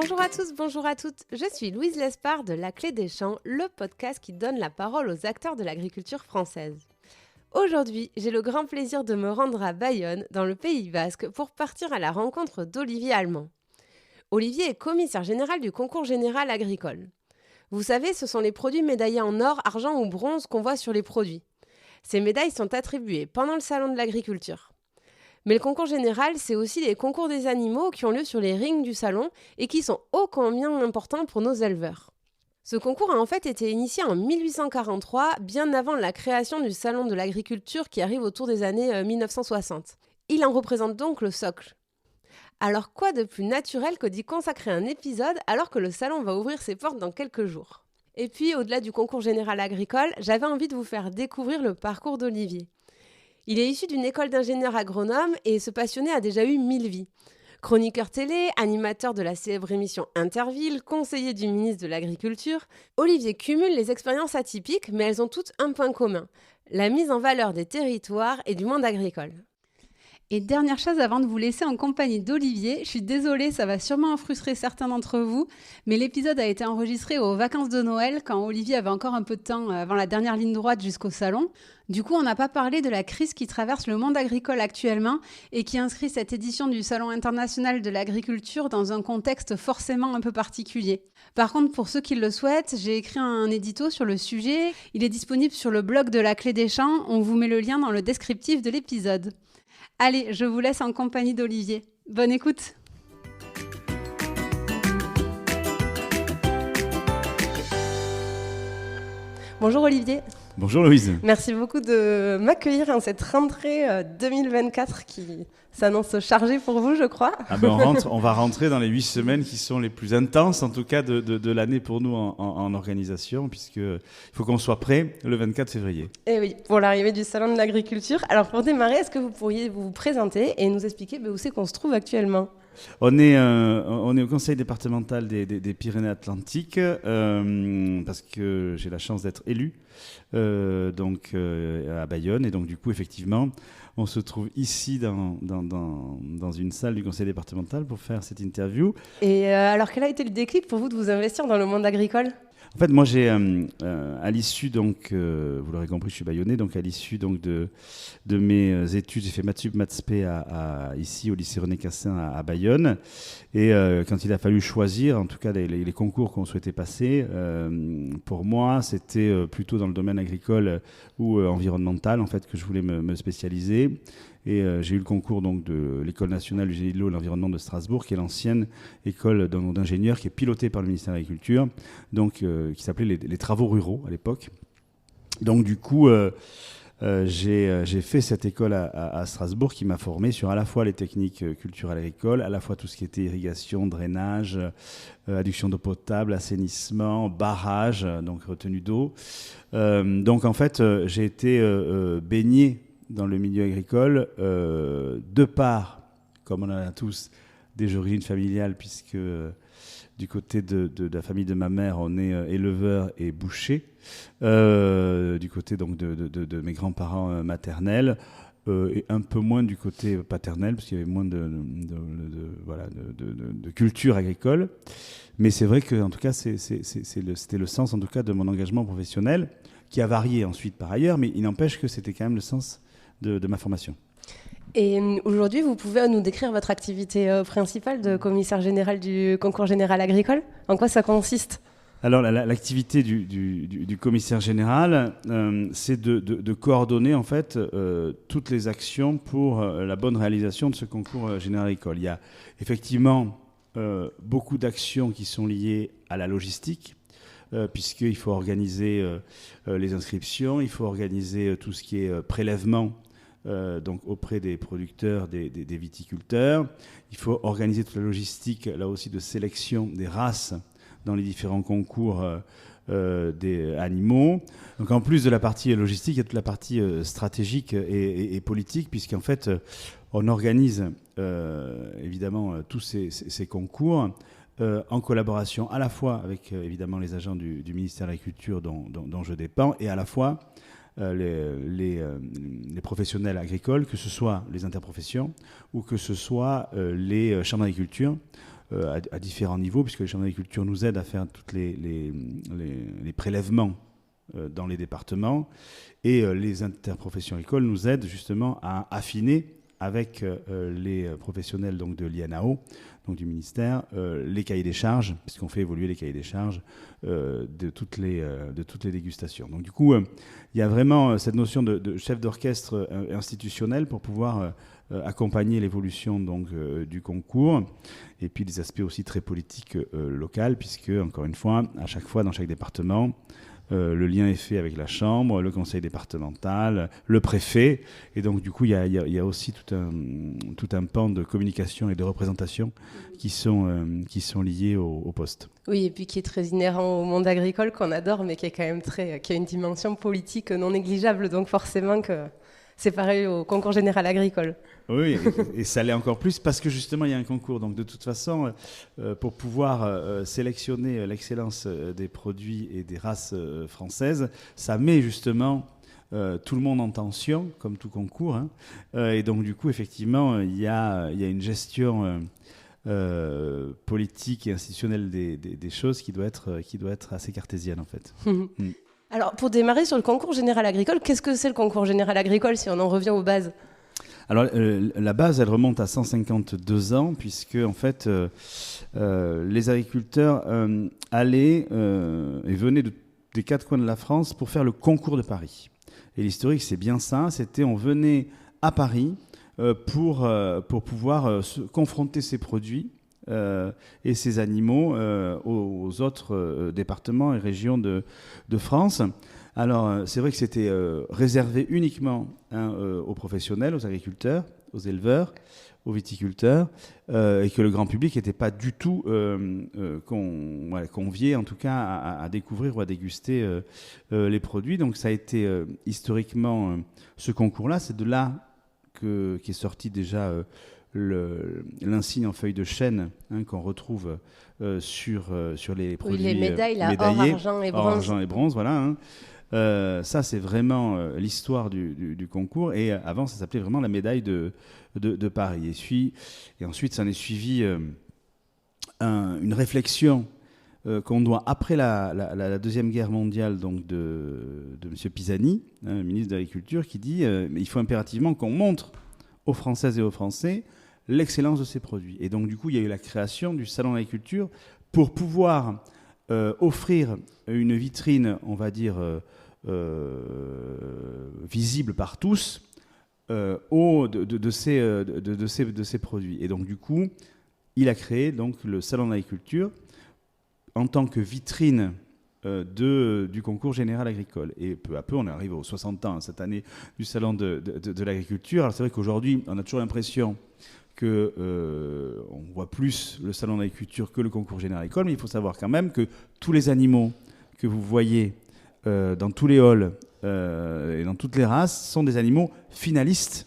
Bonjour à tous, bonjour à toutes. Je suis Louise Lespard de La Clé des Champs, le podcast qui donne la parole aux acteurs de l'agriculture française. Aujourd'hui, j'ai le grand plaisir de me rendre à Bayonne, dans le Pays Basque, pour partir à la rencontre d'Olivier Allemand. Olivier est commissaire général du concours général agricole. Vous savez, ce sont les produits médaillés en or, argent ou bronze qu'on voit sur les produits. Ces médailles sont attribuées pendant le salon de l'agriculture. Mais le concours général, c'est aussi les concours des animaux qui ont lieu sur les rings du salon et qui sont ô combien importants pour nos éleveurs. Ce concours a en fait été initié en 1843, bien avant la création du salon de l'agriculture qui arrive autour des années 1960. Il en représente donc le socle. Alors quoi de plus naturel que d'y consacrer un épisode alors que le salon va ouvrir ses portes dans quelques jours ? Et puis, au-delà du concours général agricole, j'avais envie de vous faire découvrir le parcours d'Olivier. Il est issu d'une école d'ingénieur agronome et ce passionné a déjà eu 1000 vies. Chroniqueur télé, animateur de la célèbre émission Interville, conseiller du ministre de l'Agriculture, Olivier cumule les expériences atypiques, mais elles ont toutes un point commun, la mise en valeur des territoires et du monde agricole. Et dernière chose avant de vous laisser en compagnie d'Olivier, je suis désolée, ça va sûrement frustrer certains d'entre vous, mais l'épisode a été enregistré aux vacances de Noël quand Olivier avait encore un peu de temps avant la dernière ligne droite jusqu'au salon. Du coup, on n'a pas parlé de la crise qui traverse le monde agricole actuellement et qui inscrit cette édition du Salon international de l'agriculture dans un contexte forcément un peu particulier. Par contre, pour ceux qui le souhaitent, j'ai écrit un édito sur le sujet. Il est disponible sur le blog de La Clé des Champs. On vous met le lien dans le descriptif de l'épisode. Allez, je vous laisse en compagnie d'Olivier. Bonne écoute. Bonjour Olivier. Bonjour Louise. Merci beaucoup de m'accueillir en cette rentrée 2024 qui s'annonce chargée pour vous, je crois. On va rentrer dans les 8 semaines qui sont les plus intenses, en tout cas de l'année pour nous en organisation, puisqu'il faut qu'on soit prêt le 24 février. Et oui, pour l'arrivée du Salon de l'Agriculture. Alors pour démarrer, est-ce que vous pourriez vous présenter et nous expliquer où c'est qu'on se trouve actuellement ? On est au conseil départemental des Pyrénées-Atlantiques parce que j'ai la chance d'être élu à Bayonne et donc du coup effectivement on se trouve ici dans une salle du conseil départemental pour faire cette interview. Et alors quel a été le déclic pour vous de vous investir dans le monde agricole ? En fait, moi, j'ai à l'issue, donc, vous l'aurez compris, je suis bayonnais, donc à l'issue donc de mes études, j'ai fait maths sup, maths spé ici au lycée René Cassin à Bayonne. Et quand il a fallu choisir, en tout cas les concours qu'on souhaitait passer, pour moi, c'était plutôt dans le domaine agricole ou environnemental, en fait, que je voulais me spécialiser. Et j'ai eu le concours donc, de l'École nationale du génie de l'eau et de l'environnement de Strasbourg, qui est l'ancienne école d'ingénieurs qui est pilotée par le ministère de l'Agriculture, donc, qui s'appelait les travaux ruraux à l'époque. Donc du coup, j'ai fait cette école à Strasbourg qui m'a formé sur à la fois les techniques culturelles agricoles, à la fois tout ce qui était irrigation, drainage, adduction d'eau potable, assainissement, barrage, donc retenue d'eau. Donc en fait, j'ai été baigné dans le milieu agricole, de part, comme on en a tous, des origines familiales, puisque du côté de la famille de ma mère, on est éleveur et boucher, du côté donc de mes grands-parents maternels, et un peu moins du côté paternel, parce qu'il y avait moins de culture agricole. Mais c'est vrai que, en tout cas, c'était le sens, en tout cas, de mon engagement professionnel, qui a varié ensuite par ailleurs, mais il n'empêche que c'était quand même le sens de ma formation. Et aujourd'hui, vous pouvez nous décrire votre activité principale de commissaire général du concours général agricole ? En quoi ça consiste ? Alors, l'activité du commissaire général, c'est de coordonner en fait toutes les actions pour la bonne réalisation de ce concours général agricole. Il y a effectivement beaucoup d'actions qui sont liées à la logistique, puisqu'il faut organiser les inscriptions, il faut organiser tout ce qui est prélèvement donc auprès des producteurs, des viticulteurs. Il faut organiser toute la logistique, là aussi, de sélection des races dans les différents concours des animaux. Donc en plus de la partie logistique, il y a toute la partie stratégique et politique, puisqu'en fait, on organise évidemment tous ces concours en collaboration à la fois avec évidemment les agents du ministère de l'Agriculture dont je dépends, et à la fois les professionnels agricoles, que ce soit les interprofessions ou que ce soit les chambres d'agriculture, à différents niveaux, puisque les chambres d'agriculture nous aident à faire tous les prélèvements dans les départements, et les interprofessions agricoles nous aident justement à affiner avec les professionnels donc, de l'INAO, donc du ministère, les cahiers des charges, puisqu'on fait évoluer les cahiers des charges de toutes les dégustations. Donc du coup, il y a vraiment cette notion de chef d'orchestre institutionnel pour pouvoir accompagner l'évolution donc, du concours, et puis des aspects aussi très politiques locaux, puisque, encore une fois, à chaque fois, dans chaque département, le lien est fait avec la Chambre, le conseil départemental, le préfet. Et donc, du coup, il y a aussi tout un pan de communication et de représentation qui sont liés au poste. Oui, et puis qui est très inhérent au monde agricole, qu'on adore, mais qui est quand même qui a une dimension politique non négligeable. Donc, forcément que c'est pareil au concours général agricole. Oui, et ça l'est encore plus parce que justement il y a un concours. Donc de toute façon, pour pouvoir sélectionner l'excellence des produits et des races françaises, ça met justement tout le monde en tension, comme tout concours. Hein. Et donc du coup, effectivement, il y a une gestion politique et institutionnelle des choses qui doit être assez cartésienne en fait. Alors pour démarrer sur le concours général agricole, qu'est-ce que c'est le concours général agricole si on en revient aux bases ? Alors, la base, elle remonte à 152 ans, puisque, en fait, les agriculteurs allaient et venaient des quatre coins de la France pour faire le concours de Paris. Et l'historique, c'est bien ça. On venait à Paris pour pouvoir confronter ces produits et ces animaux aux autres départements et régions de France. Alors, c'est vrai que c'était réservé uniquement aux professionnels, aux agriculteurs, aux éleveurs, aux viticulteurs, et que le grand public n'était pas du tout convié, en tout cas, à découvrir ou à déguster les produits. Donc, ça a été historiquement ce concours-là. C'est de là qu'est sorti déjà l'insigne en feuille de chêne qu'on retrouve sur les produits les médailles, là, or, argent et bronze. Or, argent et bronze, voilà. Hein. Ça, c'est vraiment l'histoire du concours. Et avant, ça s'appelait vraiment la médaille de Paris. Et ensuite, ça en est suivi une réflexion qu'on doit, après la Deuxième Guerre mondiale, donc de M. Pisani, ministre de l'Agriculture, qui dit il faut impérativement qu'on montre aux Françaises et aux Français l'excellence de ces produits. Et donc, du coup, il y a eu la création du Salon de l'Agriculture pour pouvoir offrir une vitrine, on va dire, visible par tous de ces produits. Et donc, du coup, il a créé donc, le Salon de l'Agriculture en tant que vitrine du concours général agricole. Et peu à peu, on arrive aux 60 ans cette année du Salon de l'Agriculture. Alors, c'est vrai qu'aujourd'hui, on a toujours l'impression qu'on voit plus le Salon de l'Agriculture que le concours général agricole, mais il faut savoir quand même que tous les animaux que vous voyez dans tous les halls et dans toutes les races sont des animaux finalistes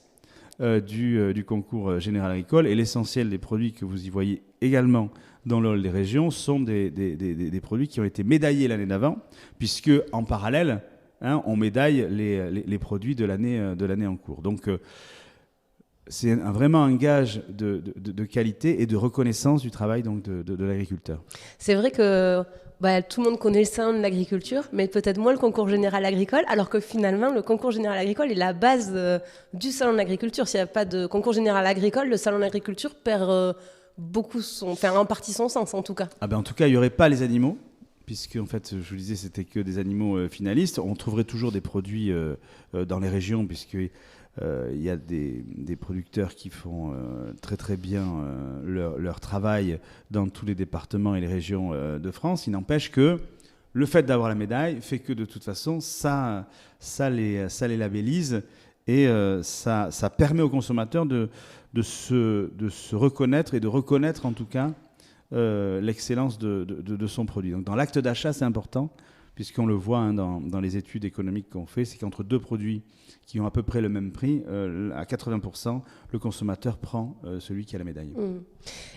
du concours général agricole, et l'essentiel des produits que vous y voyez également dans le hall des régions sont des produits qui ont été médaillés l'année d'avant, puisque en parallèle, on médaille les produits de l'année en cours. Donc c'est vraiment un gage de qualité et de reconnaissance du travail donc, de l'agriculteur. C'est vrai que tout le monde connaît le salon de l'agriculture, mais peut-être moins le concours général agricole, alors que finalement, le concours général agricole est la base du salon de l'agriculture. S'il n'y a pas de concours général agricole, le salon de l'agriculture perd en partie son sens, en tout cas. En tout cas, il n'y aurait pas les animaux, puisque, en fait, je vous disais, c'était que des animaux finalistes. On trouverait toujours des produits dans les régions, puisque il y a des producteurs qui font très très bien leur travail dans tous les départements et les régions de France. Il n'empêche que le fait d'avoir la médaille fait que de toute façon ça les labellise, et ça permet aux consommateurs de se reconnaître et de reconnaître en tout cas l'excellence de son produit. Donc dans l'acte d'achat, c'est important, puisqu'on le voit dans les études économiques qu'on fait, c'est qu'entre deux produits qui ont à peu près le même prix, à 80%, le consommateur prend celui qui a la médaille.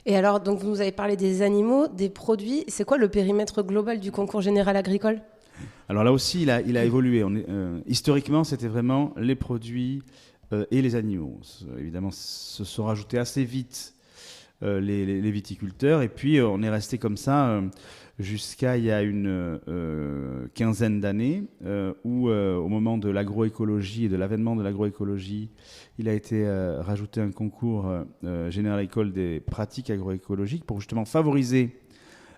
Et alors, donc, vous nous avez parlé des animaux, des produits. C'est quoi le périmètre global du concours général agricole ? Alors là aussi, il a évolué. Historiquement, c'était vraiment les produits et les animaux. Évidemment, se sont rajoutés assez vite les viticulteurs. Et puis, on est resté comme ça jusqu'à il y a une quinzaine d'années, où au moment de l'agroécologie et de l'avènement de l'agroécologie, il a été rajouté un concours général école des pratiques agroécologiques pour justement favoriser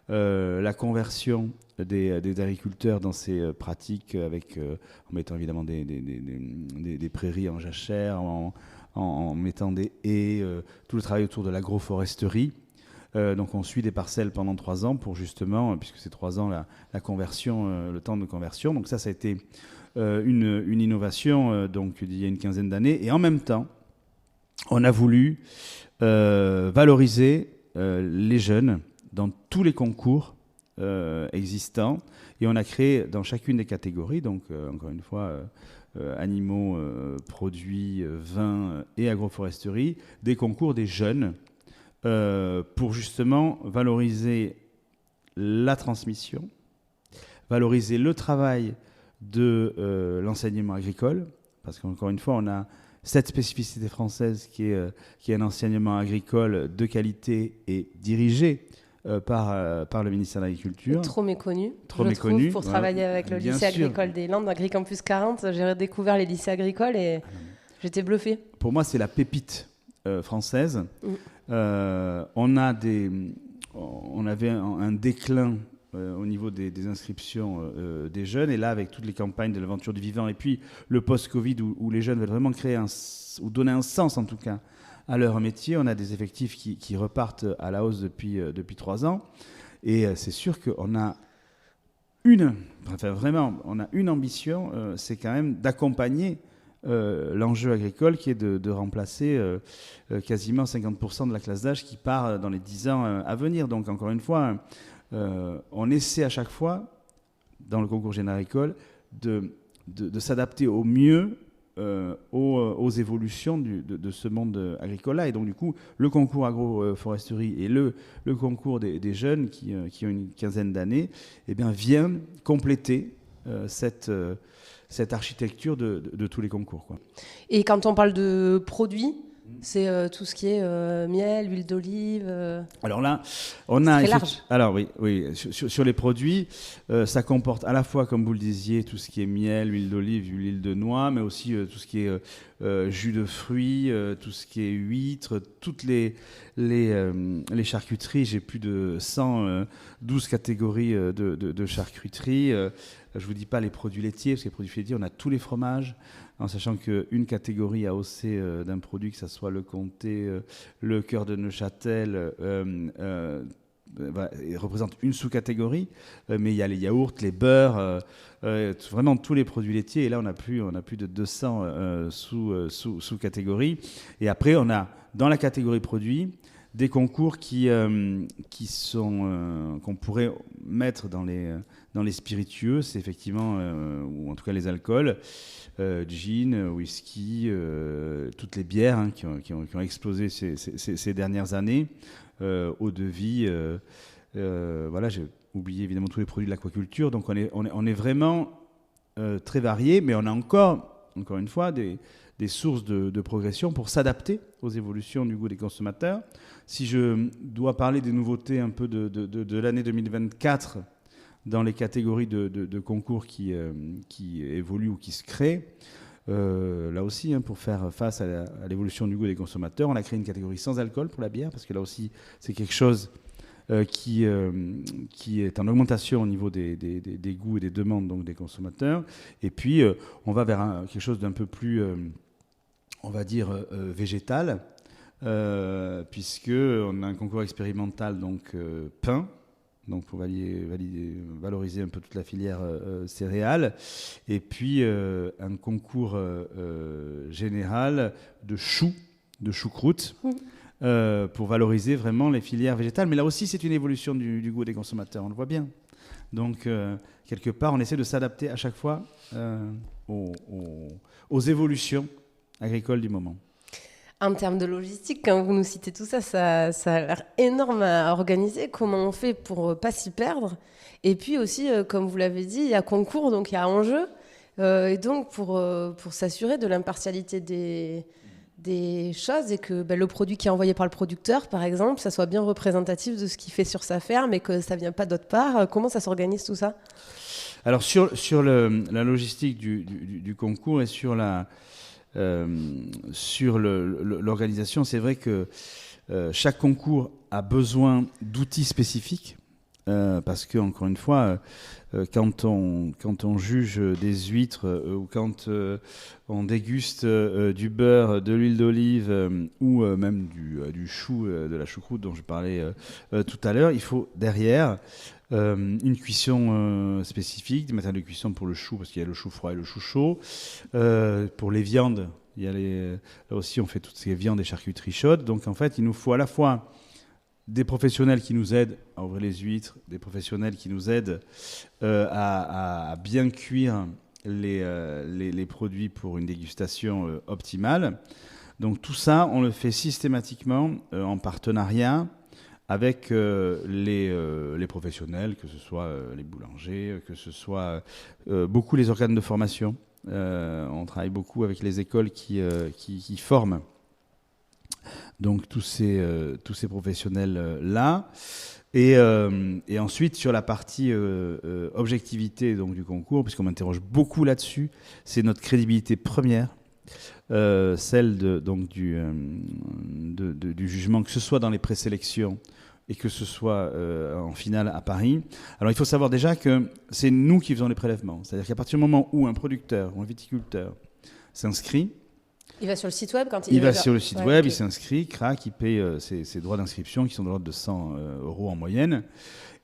la conversion des agriculteurs dans ces pratiques, en mettant évidemment des prairies en jachère, en mettant des haies, tout le travail autour de l'agroforesterie. Donc on suit des parcelles pendant 3 ans pour justement, puisque c'est 3 ans la conversion, le temps de conversion. Donc ça a été une innovation donc il y a une quinzaine d'années. Et en même temps, on a voulu valoriser les jeunes dans tous les concours existants. Et on a créé dans chacune des catégories, donc encore une fois, animaux, produits, vins et agroforesterie, des concours des jeunes pour justement valoriser la transmission, valoriser le travail de l'enseignement agricole, parce qu'encore une fois, on a cette spécificité française qui est un enseignement agricole de qualité et dirigé par le ministère de l'Agriculture. Trop méconnu. Trop méconnu. Pour travailler avec le lycée agricole des Landes, AgriCampus 40, j'ai redécouvert les lycées agricoles et j'étais bluffée. Pour moi, c'est la pépite française. On avait un déclin au niveau des inscriptions des jeunes, et là, avec toutes les campagnes de l'aventure du vivant et puis le post-Covid où les jeunes veulent vraiment créer ou donner un sens en tout cas à leur métier, on a des effectifs qui repartent à la hausse depuis 3 ans, et c'est sûr qu'on a on a une ambition, c'est quand même d'accompagner l'enjeu agricole, qui est de remplacer quasiment 50% de la classe d'âge qui part dans les 10 ans à venir. Donc encore une fois, on essaie à chaque fois, dans le concours général agricole, de s'adapter au mieux aux évolutions de ce monde agricole-là. Et donc du coup, le concours agroforesterie et le concours des jeunes qui ont une quinzaine d'années, eh bien, viennent compléter cette architecture de tous les concours, quoi. Et quand on parle de produits, c'est tout ce qui est miel, huile d'olive. Alors là, on a très large. Alors oui, sur les produits, ça comporte à la fois, comme vous le disiez, tout ce qui est miel, huile d'olive, huile de noix, mais aussi tout ce qui est jus de fruits, tout ce qui est huîtres, toutes les charcuteries. J'ai plus de 112 catégories de charcuterie. Je ne vous dis pas les produits laitiers, parce que les produits laitiers, on a tous les fromages, en sachant qu'une catégorie AOC d'un produit, que ce soit le comté, le cœur de Neuchâtel, il représente une sous-catégorie, mais il y a les yaourts, les beurres, vraiment tous les produits laitiers, et là on a plus de 200 sous-catégories. Et après, on a dans la catégorie produits des concours qu'on pourrait mettre dans les spiritueux, c'est effectivement, ou en tout cas les alcools, gin, whisky, toutes les bières qui ont explosé ces dernières années, eau de vie, voilà, j'ai oublié évidemment tous les produits de l'aquaculture. Donc on est vraiment très varié, mais on a encore une fois des sources de progression pour s'adapter aux évolutions du goût des consommateurs. Si je dois parler des nouveautés un peu de l'année 2024 dans les catégories de concours qui évoluent ou qui se créent, là aussi, pour faire face à l'évolution du goût des consommateurs, on a créé une catégorie sans alcool pour la bière, parce que là aussi, c'est quelque chose qui est en augmentation au niveau des goûts et des demandes donc, des consommateurs. Et puis, on va vers quelque chose d'un peu plus, on va dire, végétal, puisqu'on a un concours expérimental donc, pain, donc pour valoriser un peu toute la filière céréales, et puis un concours général de choucroute, pour valoriser vraiment les filières végétales. Mais là aussi, c'est une évolution du goût des consommateurs, on le voit bien. Donc, quelque part, on essaie de s'adapter à chaque fois aux évolutions agricoles du moment. En termes de logistique, quand vous nous citez tout ça, ça a l'air énorme à organiser. Comment on fait pour ne pas s'y perdre? Et puis aussi, comme vous l'avez dit, il y a concours, donc il y a enjeu. Et donc, pour s'assurer de l'impartialité des choses et que le produit qui est envoyé par le producteur, par exemple, ça soit bien représentatif de ce qu'il fait sur sa ferme et que ça ne vient pas d'autre part. Comment ça s'organise tout ça ? Alors sur la logistique du concours et sur l'organisation, c'est vrai que chaque concours a besoin d'outils spécifiques parce que, encore une fois, quand on juge des huîtres ou quand on déguste du beurre, de l'huile d'olive ou même du chou, de la choucroute dont je parlais tout à l'heure, il faut derrière une cuisson spécifique, des matériaux de cuisson pour le chou parce qu'il y a le chou froid et le chou chaud. Pour les viandes, il y a là aussi on fait toutes ces viandes et charcuteries chaudes. Donc en fait, il nous faut à la fois des professionnels qui nous aident à ouvrir les huîtres, des professionnels qui nous aident à bien cuire les produits pour une dégustation optimale. Donc tout ça, on le fait systématiquement en partenariat avec les professionnels, que ce soit les boulangers, que ce soit beaucoup les organes de formation. On travaille beaucoup avec les écoles qui forment donc tous ces professionnels-là. Et ensuite, sur la partie objectivité donc, du concours, puisqu'on m'interroge beaucoup là-dessus, c'est notre crédibilité première, celle du jugement, que ce soit dans les présélections et que ce soit en finale à Paris. Alors il faut savoir déjà que c'est nous qui faisons les prélèvements. C'est-à-dire qu'à partir du moment où un producteur ou un viticulteur s'inscrit, il va sur le site web quand il va sur le site web, okay. Il s'inscrit, craque, il paye ses droits d'inscription qui sont de l'ordre de 100 € en moyenne.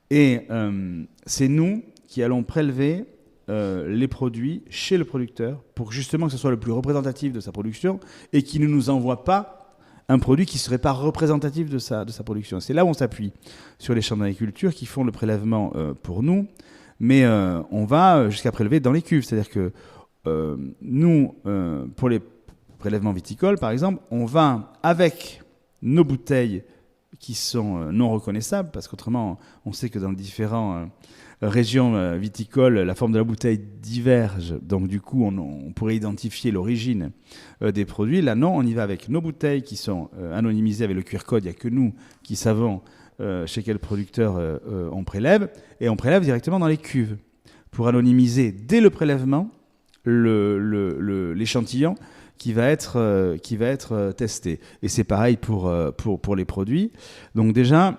Et c'est nous qui allons prélever les produits chez le producteur pour justement que ce soit le plus représentatif de sa production et qu'il ne nous envoie pas un produit qui ne serait pas représentatif de sa production. C'est là où on s'appuie sur les chambres d'agriculture qui font le prélèvement pour nous, mais on va jusqu'à prélever dans les cuves. C'est-à-dire que nous, pour les prélèvements viticoles, par exemple, on va avec nos bouteilles qui sont non reconnaissables, parce qu'autrement, on sait que dans les différentes régions viticoles, la forme de la bouteille diverge, donc du coup, on pourrait identifier l'origine des produits. Là, non, on y va avec nos bouteilles qui sont anonymisées avec le QR code. Il n'y a que nous qui savons chez quel producteur on prélève, et on prélève directement dans les cuves pour anonymiser dès le prélèvement l'échantillon qui va être testé. Et c'est pareil pour les produits. Donc déjà...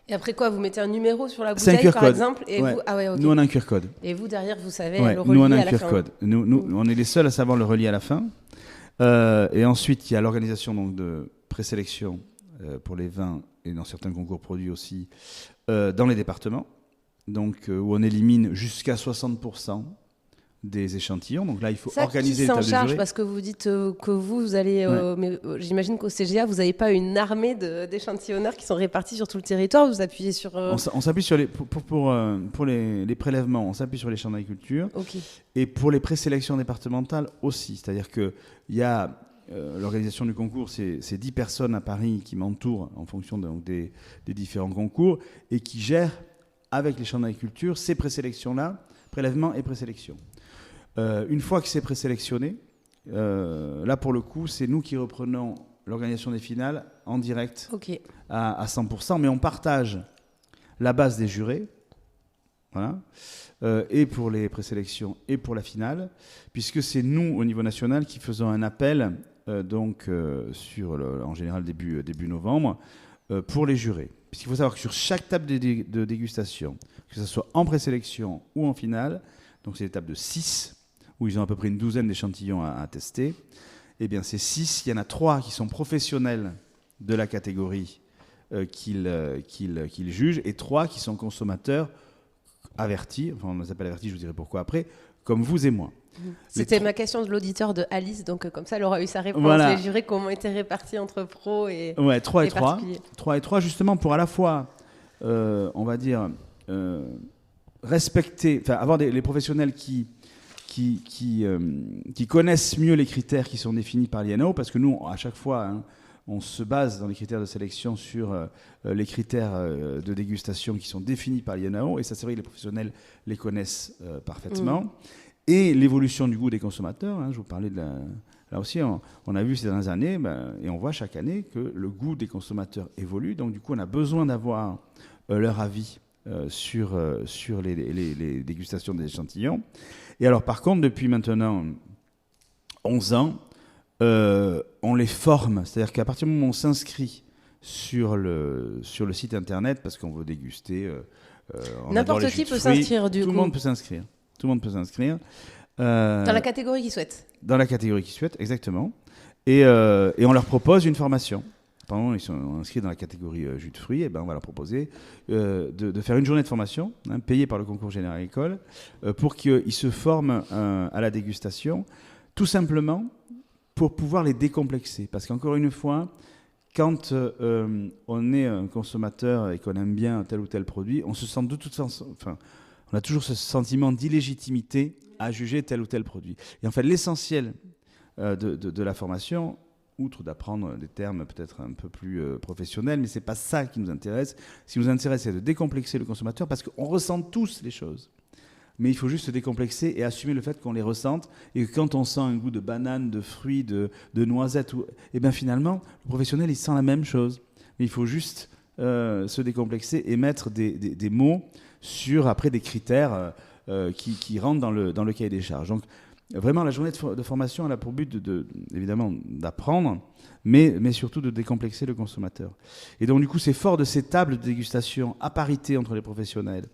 Et après quoi, vous mettez un numéro sur la bouteille, par exemple et ouais. Vous... Ah ouais, okay. Nous, on a un QR code. Et vous, derrière, vous savez le relier à la fin. Nous, on a un QR code. Nous, on est les seuls à savoir le relier à la fin. Et ensuite, il y a l'organisation donc, de présélection pour les vins et dans certains concours produits aussi dans les départements, donc, où on élimine jusqu'à 60% des échantillons. Donc là, il faut organiser les tables de jurés. Qui s'en charge parce que vous dites que vous allez... mais j'imagine qu'au CGA, vous n'avez pas une armée d'échantillonneurs qui sont répartis sur tout le territoire. Vous appuyez sur... On s'appuie sur pour les prélèvements, on s'appuie sur les chambres d'agriculture. Okay. Et pour les présélections départementales aussi. C'est-à-dire qu'il y a l'organisation du concours, c'est 10 personnes à Paris qui m'entourent en fonction des différents concours et qui gèrent avec les chambres d'agriculture ces présélections-là, prélèvements et présélections. Une fois que c'est présélectionné, là pour le coup, c'est nous qui reprenons l'organisation des finales en direct à 100%, mais on partage la base des jurés, voilà, et pour les présélections et pour la finale, puisque c'est nous au niveau national qui faisons un appel en général début novembre pour les jurés. Puisqu'il faut savoir que sur chaque table de dégustation, que ce soit en présélection ou en finale, donc c'est des tables de 6, où ils ont à peu près une douzaine d'échantillons à tester, eh bien ces 6, il y en a 3 qui sont professionnels de la catégorie qu'ils jugent, et 3 qui sont consommateurs avertis, enfin on les appelle avertis, je vous dirai pourquoi après, comme vous et moi. C'était ma question de l'auditeur de Alice, donc comme ça elle aura eu sa réponse. Voilà. Les jurés, comment étaient répartis entre pros et 3 et 3. 3 et 3 justement pour à la fois, on va dire, respecter, enfin avoir les professionnels qui connaissent mieux les critères qui sont définis par l'INAO, parce que nous, à chaque fois, on se base dans les critères de sélection sur les critères de dégustation qui sont définis par l'INAO, et ça, c'est vrai que les professionnels les connaissent parfaitement. et l'évolution du goût des consommateurs. Je vous parlais là aussi, on a vu ces dernières années, et on voit chaque année que le goût des consommateurs évolue. Donc, du coup, on a besoin d'avoir leur avis sur les dégustations des échantillons. Et alors, par contre, depuis maintenant 11 ans, on les forme. C'est-à-dire qu'à partir du moment où on s'inscrit sur le site internet, parce qu'on veut déguster, n'importe qui peut s'inscrire du coup. Tout le monde peut s'inscrire. Tout le monde peut s'inscrire. Dans la catégorie qu'ils souhaitent. Dans la catégorie qu'ils souhaitent, exactement. Et on leur propose une formation. Pendant ils sont inscrits dans la catégorie jus de fruits, et ben on va leur proposer de faire une journée de formation, payée par le concours général agricole, pour qu'ils se forment à la dégustation, tout simplement pour pouvoir les décomplexer. Parce qu'encore une fois, quand on est un consommateur et qu'on aime bien tel ou tel produit, on se sent de toute façon, on a toujours ce sentiment d'illégitimité à juger tel ou tel produit. Et en fait, l'essentiel de la formation, outre d'apprendre des termes peut-être un peu plus professionnels, mais ce n'est pas ça qui nous intéresse. Ce qui nous intéresse, c'est de décomplexer le consommateur, parce qu'on ressent tous les choses. Mais il faut juste se décomplexer et assumer le fait qu'on les ressente, et que quand on sent un goût de banane, de fruits, de noisettes, et bien finalement, le professionnel, il sent la même chose. Mais il faut juste se décomplexer et mettre des mots sur, après, des critères qui rentrent dans le cahier des charges. Donc, vraiment, la journée de formation, elle a pour but, évidemment, d'apprendre, mais surtout de décomplexer le consommateur. Et donc, du coup, c'est fort de ces tables de dégustation à parité entre les professionnels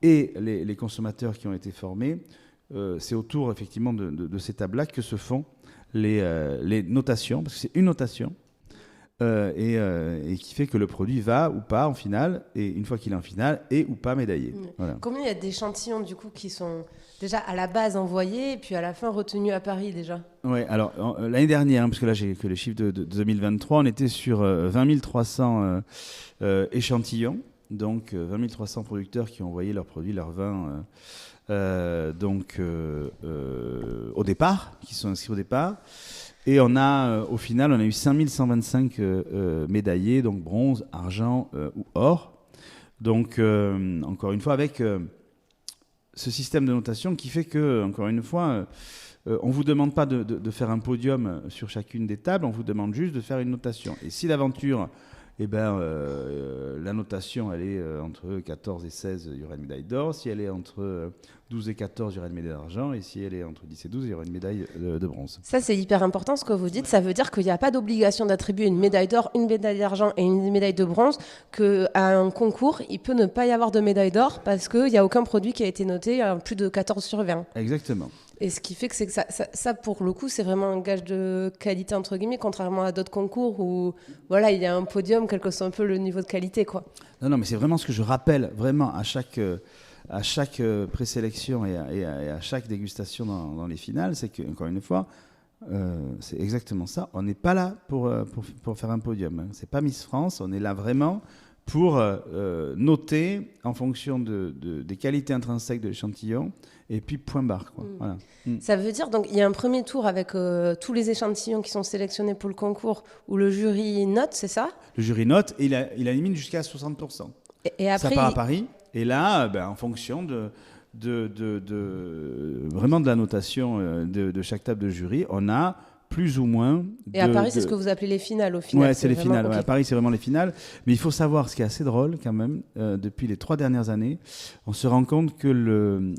et les consommateurs qui ont été formés. C'est autour, effectivement, de ces tables-là que se font les notations, parce que c'est une notation, et qui fait que le produit va ou pas en finale, et une fois qu'il est en finale, est ou pas médaillé. Voilà. Combien il y a d'échantillons, du coup, qui sont déjà à la base envoyés, et puis à la fin retenus à Paris, déjà? Oui, alors l'année dernière, parce que là j'ai que les chiffres de 2023, on était sur 20 300 échantillons, donc 20 300 producteurs qui ont envoyé leurs produits, leurs vins, au départ, qui sont inscrits au départ. Et on a, au final, on a eu 5125 médaillés, donc bronze, argent ou or. Donc, encore une fois, avec ce système de notation qui fait que, encore une fois, on ne vous demande pas de faire un podium sur chacune des tables, on vous demande juste de faire une notation. Et si l'aventure, la notation, elle est entre 14 et 16, il y aura une médaille d'or. Si elle est entre 12 et 14, il y aura une médaille d'argent. Et si elle est entre 10 et 12, il y aura une médaille de bronze. Ça, c'est hyper important ce que vous dites. Ça veut dire qu'il n'y a pas d'obligation d'attribuer une médaille d'or, une médaille d'argent et une médaille de bronze, qu'à un concours, il peut ne pas y avoir de médaille d'or parce qu'il n'y a aucun produit qui a été noté à plus de 14 sur 20. Exactement. Et ce qui fait que, ça, pour le coup, c'est vraiment un gage de qualité, entre guillemets, contrairement à d'autres concours où voilà, il y a un podium, quel que soit un peu le niveau de qualité, quoi. Non, mais c'est vraiment ce que je rappelle vraiment à chaque présélection et à chaque dégustation dans les finales, c'est qu'encore une fois, c'est exactement ça. On n'est pas là pour faire un podium. C'est pas Miss France, on est là vraiment pour noter en fonction des qualités intrinsèques de l'échantillon, et puis point barre, quoi. Voilà. Ça veut dire, donc, il y a un premier tour avec tous les échantillons qui sont sélectionnés pour le concours où le jury note, c'est ça? Le jury note et il élimine jusqu'à 60%. Et après, ça part à Paris. Et là, en fonction vraiment de la notation de chaque table de jury, on a plus ou moins... Et à Paris, c'est ce que vous appelez les finales, au final? Oui, c'est les finales. Okay. À Paris, c'est vraiment les finales. Mais il faut savoir, ce qui est assez drôle quand même, depuis les 3 dernières années, on se rend compte que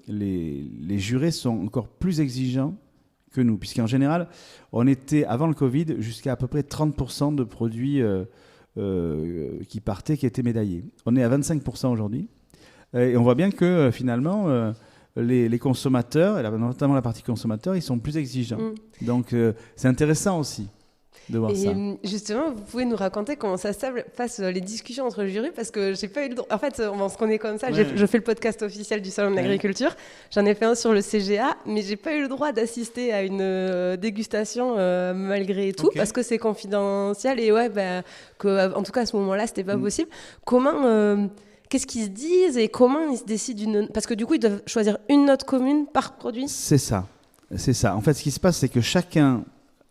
les jurés sont encore plus exigeants que nous. Puisqu'en général, on était, avant le Covid, jusqu'à à peu près 30% de produits qui partaient, qui étaient médaillés. On est à 25% aujourd'hui. Et on voit bien que finalement... Les consommateurs, et notamment la partie consommateur, ils sont plus exigeants. Donc, c'est intéressant aussi de voir ça. Et justement, vous pouvez nous raconter comment ça se passe les discussions entre jurys, parce que j'ai pas eu le droit. En fait, on se connaît comme ça. Ouais. Je fais le podcast officiel du Salon de l'Agriculture. J'en ai fait un sur le CGA, mais j'ai pas eu le droit d'assister à une dégustation malgré tout, parce que c'est confidentiel et en tout cas à ce moment-là, c'était pas possible. Comment... Qu'est-ce qu'ils se disent et comment ils se décident Parce que du coup, ils doivent choisir une note commune par produit. C'est ça. En fait, ce qui se passe, c'est que chacun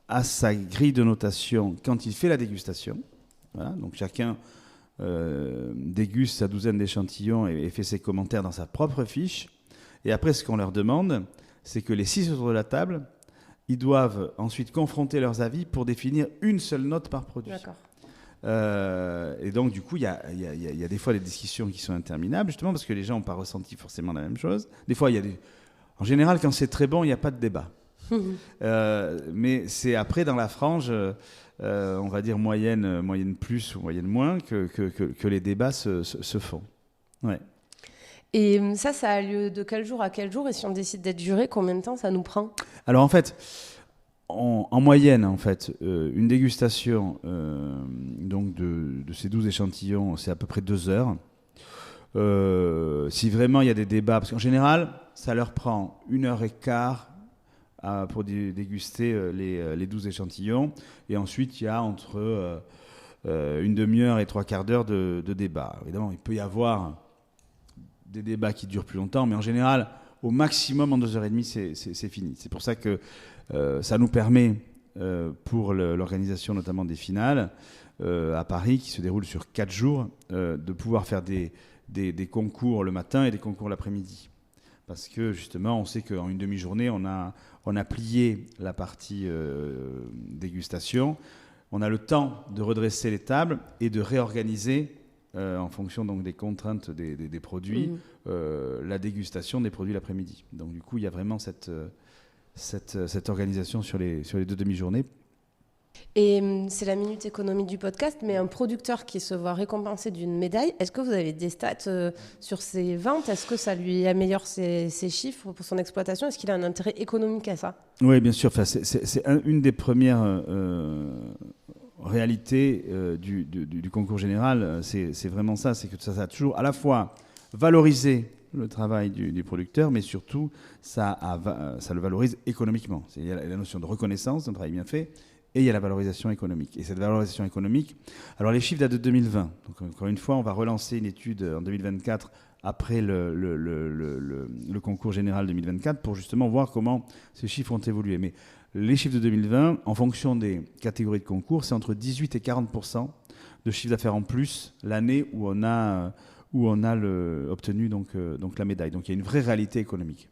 a sa grille de notation quand il fait la dégustation. Voilà. Donc chacun déguste sa douzaine d'échantillons et fait ses commentaires dans sa propre fiche. Et après, ce qu'on leur demande, c'est que les 6 autour de la table, ils doivent ensuite confronter leurs avis pour définir une seule note par produit. D'accord. Et donc, du coup, il y a des fois des discussions qui sont interminables, justement, parce que les gens n'ont pas ressenti forcément la même chose. Des fois, en général, quand c'est très bon, il n'y a pas de débat. Mais c'est après, dans la frange, on va dire moyenne plus ou moyenne moins, que les débats se font. Ouais. Et ça a lieu de quel jour à quel jour? Et si on décide d'être juré, combien de temps ça nous prend? Alors, en fait... En moyenne, en fait, une dégustation donc de ces 12 échantillons, c'est à peu près 2 heures. Si vraiment il y a des débats, parce qu'en général, ça leur prend 1h15 pour déguster les 12 échantillons. Et ensuite, il y a entre une demi-heure et 3/4 d'heure de débat. Évidemment, il peut y avoir des débats qui durent plus longtemps, mais en général, au maximum, en 2h30, c'est fini. C'est pour ça que ça nous permet, pour l'organisation notamment des finales à Paris, qui se déroulent sur 4 jours, de pouvoir faire des concours le matin et des concours l'après-midi. Parce que justement, on sait qu'en une demi-journée, on a plié la partie dégustation. On a le temps de redresser les tables et de réorganiser, en fonction donc des contraintes des produits, la dégustation des produits l'après-midi. Donc du coup, il y a vraiment cette organisation sur les 2 demi-journées. Et c'est la minute économique du podcast, mais un producteur qui se voit récompensé d'une médaille, est-ce que vous avez des stats sur ses ventes? Est-ce que ça lui améliore ses chiffres pour son exploitation? Est-ce qu'il a un intérêt économique à ça? Oui, bien sûr. Enfin, c'est une des premières réalités du concours général. C'est vraiment ça. C'est que ça a toujours à la fois valorisé le travail du producteur, mais surtout, ça le valorise économiquement. Il y a la notion de reconnaissance d'un travail bien fait, et il y a la valorisation économique. Et cette valorisation économique, alors les chiffres datent de 2020. Donc encore une fois, on va relancer une étude en 2024 après le concours général 2024 pour justement voir comment ces chiffres ont évolué. Mais les chiffres de 2020, en fonction des catégories de concours, c'est entre 18 et 40% de chiffre d'affaires en plus l'année où on a obtenu donc la médaille. Donc il y a une vraie réalité économique.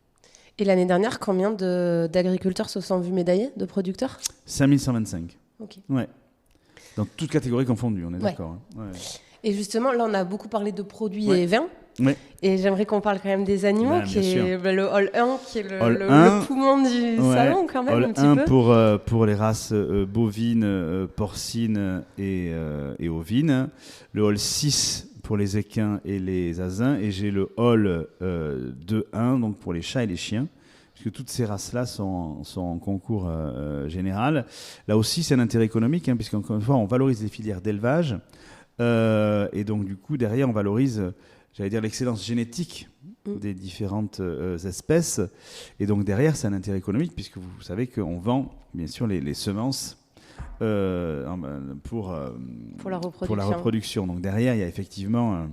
Et l'année dernière, combien d'agriculteurs se sont vus médaillés, de producteurs? 5125. Ok. Ouais. Dans toutes catégories confondues, on est d'accord. Hein. Ouais. Et justement, là, on a beaucoup parlé de produits Ouais. et vins. Ouais. Et j'aimerais qu'on parle quand même des animaux, qui est le Hall 1, qui est le poumon du salon quand même, Hall un petit peu. Pour les races bovines, porcines et ovines. Le Hall 6 pour les équins et les asins. Et j'ai le Hall 2-1, donc pour les chats et les chiens. Puisque toutes ces races-là sont en concours général. Là aussi, c'est un intérêt économique, hein, puisqu'encore une fois, on valorise les filières d'élevage. Et donc, du coup, derrière, on valorise... j'allais dire l'excellence génétique des différentes espèces. Et donc derrière, c'est un intérêt économique, puisque vous savez qu'on vend, bien sûr, les semences pour la reproduction. Donc derrière, il y a effectivement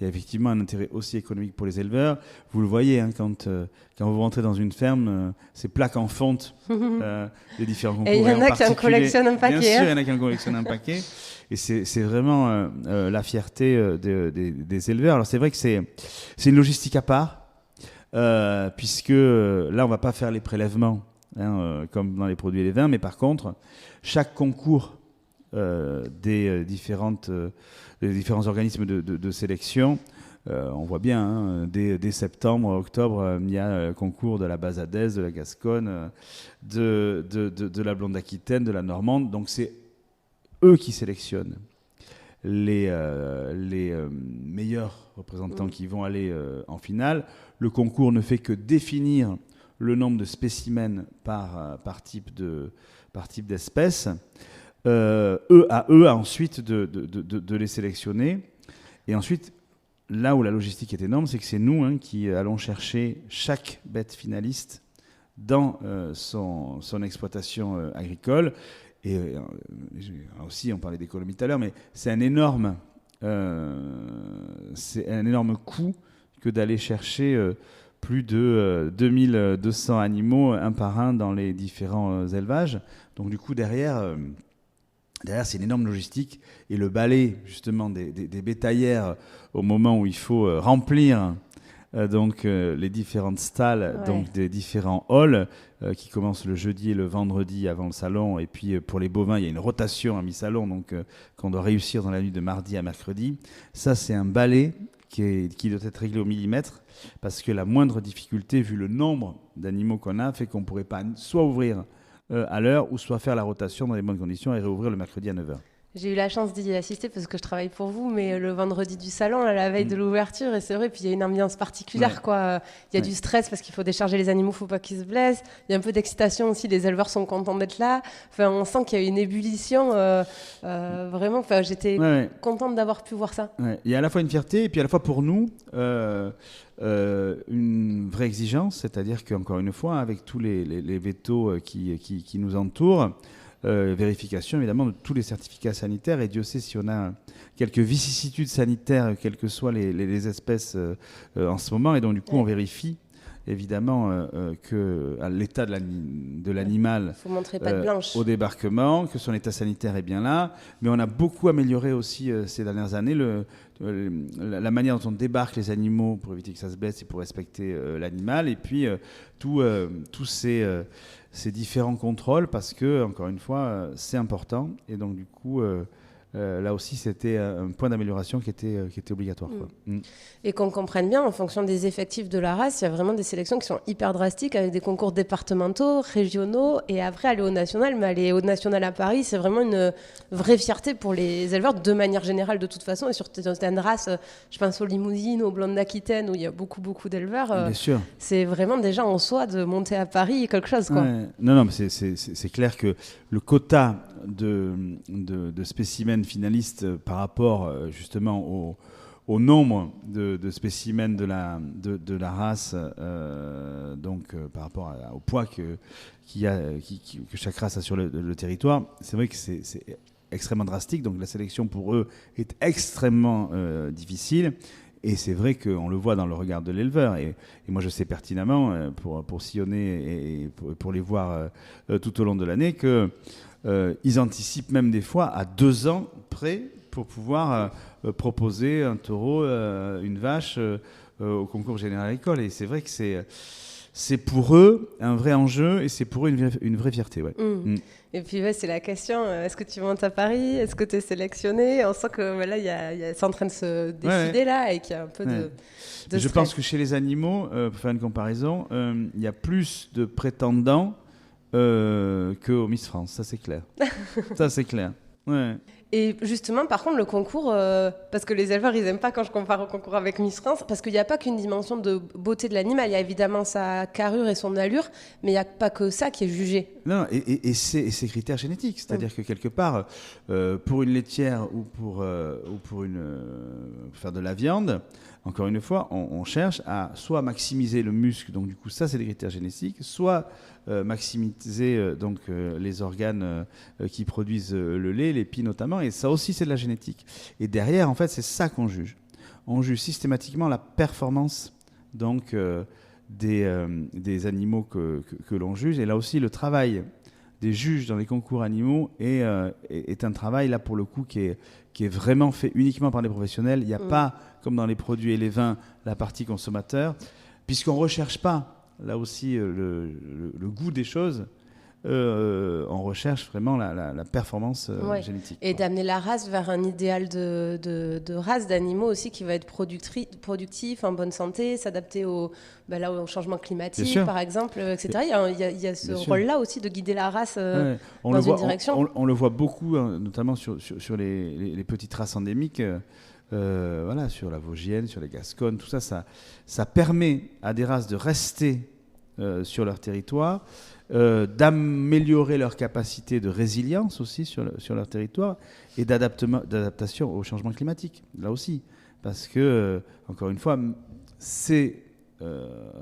un intérêt aussi économique pour les éleveurs. Vous le voyez, hein, quand vous rentrez dans une ferme, ces plaques en fonte des différents concours. Et il y en a qui en collectionnent un paquet. Bien sûr, il y en a qui en collectionnent un paquet. Et c'est vraiment la fierté des éleveurs. Alors c'est vrai que c'est une logistique à part, puisque là, on ne va pas faire les prélèvements comme dans les produits et les vins, mais par contre, chaque concours des différents organismes de sélection, on voit bien, hein, dès septembre, octobre, il y a concours de la Bazadaise, de la Gasconne, de la Blonde d'Aquitaine, de la Normande. Donc c'est eux qui sélectionnent les meilleurs représentants qui vont aller en finale. Le concours ne fait que définir le nombre de spécimens par type d'espèce. Eux ensuite de les sélectionner. Et ensuite, là où la logistique est énorme, c'est que c'est nous qui allons chercher chaque bête finaliste dans son exploitation agricole. Et aussi, on parlait d'économie tout à l'heure, mais c'est un énorme coût que d'aller chercher plus de 2200 animaux un par un dans les différents élevages. Donc du coup, derrière, c'est une énorme logistique. Et le balai, justement, des bétaillères au moment où il faut remplir donc les différentes stalles donc des différents halls qui commencent le jeudi et le vendredi avant le salon. Et puis pour les bovins, il y a une rotation à mi-salon, donc qu'on doit réussir dans la nuit de mardi à mercredi. Ça, c'est un balai qui doit être réglé au millimètre, parce que la moindre difficulté, vu le nombre d'animaux qu'on a, fait qu'on ne pourrait pas soit ouvrir à l'heure, ou soit faire la rotation dans les bonnes conditions et réouvrir le mercredi à 9h. J'ai eu la chance d'y assister parce que je travaille pour vous, mais le vendredi du salon, là, la veille de l'ouverture, et c'est vrai, puis il y a une ambiance particulière, quoi. Il y a du stress parce qu'il faut décharger les animaux, il ne faut pas qu'ils se blessent. Il y a un peu d'excitation aussi, les éleveurs sont contents d'être là. Enfin, on sent qu'il y a une ébullition, vraiment. Enfin, j'étais contente d'avoir pu voir ça. Il y a à la fois une fierté, et puis à la fois pour nous, une vraie exigence, c'est-à-dire qu'encore une fois, avec tous les vétos qui nous entourent, vérification évidemment de tous les certificats sanitaires, et Dieu sait si on a quelques vicissitudes sanitaires, quelles que soient les espèces en ce moment, et donc du coup on vérifie évidemment que à l'état de l'animal faut montrer patte blanche au débarquement, que son état sanitaire est bien là, mais on a beaucoup amélioré aussi ces dernières années la manière dont on débarque les animaux pour éviter que ça se blesse et pour respecter l'animal, et puis tous ces différents contrôles, parce que, encore une fois, c'est important. Et donc, du coup, là aussi, c'était un point d'amélioration qui était obligatoire. Et qu'on comprenne bien, en fonction des effectifs de la race, il y a vraiment des sélections qui sont hyper drastiques, avec des concours départementaux, régionaux, et après aller au national. Mais aller au national à Paris, c'est vraiment une vraie fierté pour les éleveurs, de manière générale, de toute façon. Et sur certaines races, je pense aux limousines, aux blondes d'Aquitaine, où il y a beaucoup d'éleveurs. Bien sûr. C'est vraiment déjà en soi de monter à Paris quelque chose, quoi. Non, mais c'est clair que le quota de spécimens finalistes par rapport justement au nombre de spécimens de la race, donc par rapport au poids que chaque race a sur le territoire, c'est vrai que c'est extrêmement drastique. Donc la sélection pour eux est extrêmement difficile. Et c'est vrai qu'on le voit dans le regard de l'éleveur. Et moi, je sais pertinemment, pour sillonner et pour les voir tout au long de l'année, qu'ils anticipent même des fois à 2 ans près pour pouvoir proposer un taureau, une vache au concours général agricole. Et c'est vrai que c'est pour eux un vrai enjeu, et c'est pour eux une vraie fierté. Et puis c'est la question, est-ce que tu montes à Paris? Est-ce que tu es sélectionné? On sent que là, c'est en train de se décider là, et qu'il y a un peu de je stress. pense que chez les animaux, pour faire une comparaison, il y a plus de prétendants qu'au Miss France, ça c'est clair. Ça c'est clair. Et justement, par contre, le concours, parce que les éleveurs, ils n'aiment pas quand je compare au concours avec Miss France, parce qu'il n'y a pas qu'une dimension de beauté de l'animal, il y a évidemment sa carrure et son allure, mais il n'y a pas que ça qui est jugé. Non, et ces critères génétiques, c'est-à-dire que quelque part, pour une laitière ou pour faire de la viande, encore une fois, on cherche à soit maximiser le muscle, donc du coup ça c'est des critères génétiques, soit maximiser donc les organes qui produisent le lait, l'épi notamment, et ça aussi c'est de la génétique. Et derrière, en fait, c'est ça qu'on juge. On juge systématiquement la performance donc des animaux que l'on juge, et là aussi le travail des juges dans les concours animaux est un travail là pour le coup qui est vraiment fait uniquement par les professionnels. Il n'y a pas, comme dans les produits et les vins, la partie consommateur, puisqu'on ne recherche pas là aussi le goût des choses. On recherche vraiment la performance génétique. Et d'amener la race vers un idéal de race d'animaux aussi qui va être productif, en bonne santé, s'adapter au changement climatique, par exemple, etc. Il y a ce rôle-là aussi de guider la race dans une direction. On le voit beaucoup, notamment sur les petites races endémiques. Sur la Vosgienne, sur les Gasconnes, tout ça, ça permet à des races de rester sur leur territoire, d'améliorer leur capacité de résilience aussi sur leur territoire, et d'adaptation au changement climatique, là aussi. Parce que, encore une fois, ces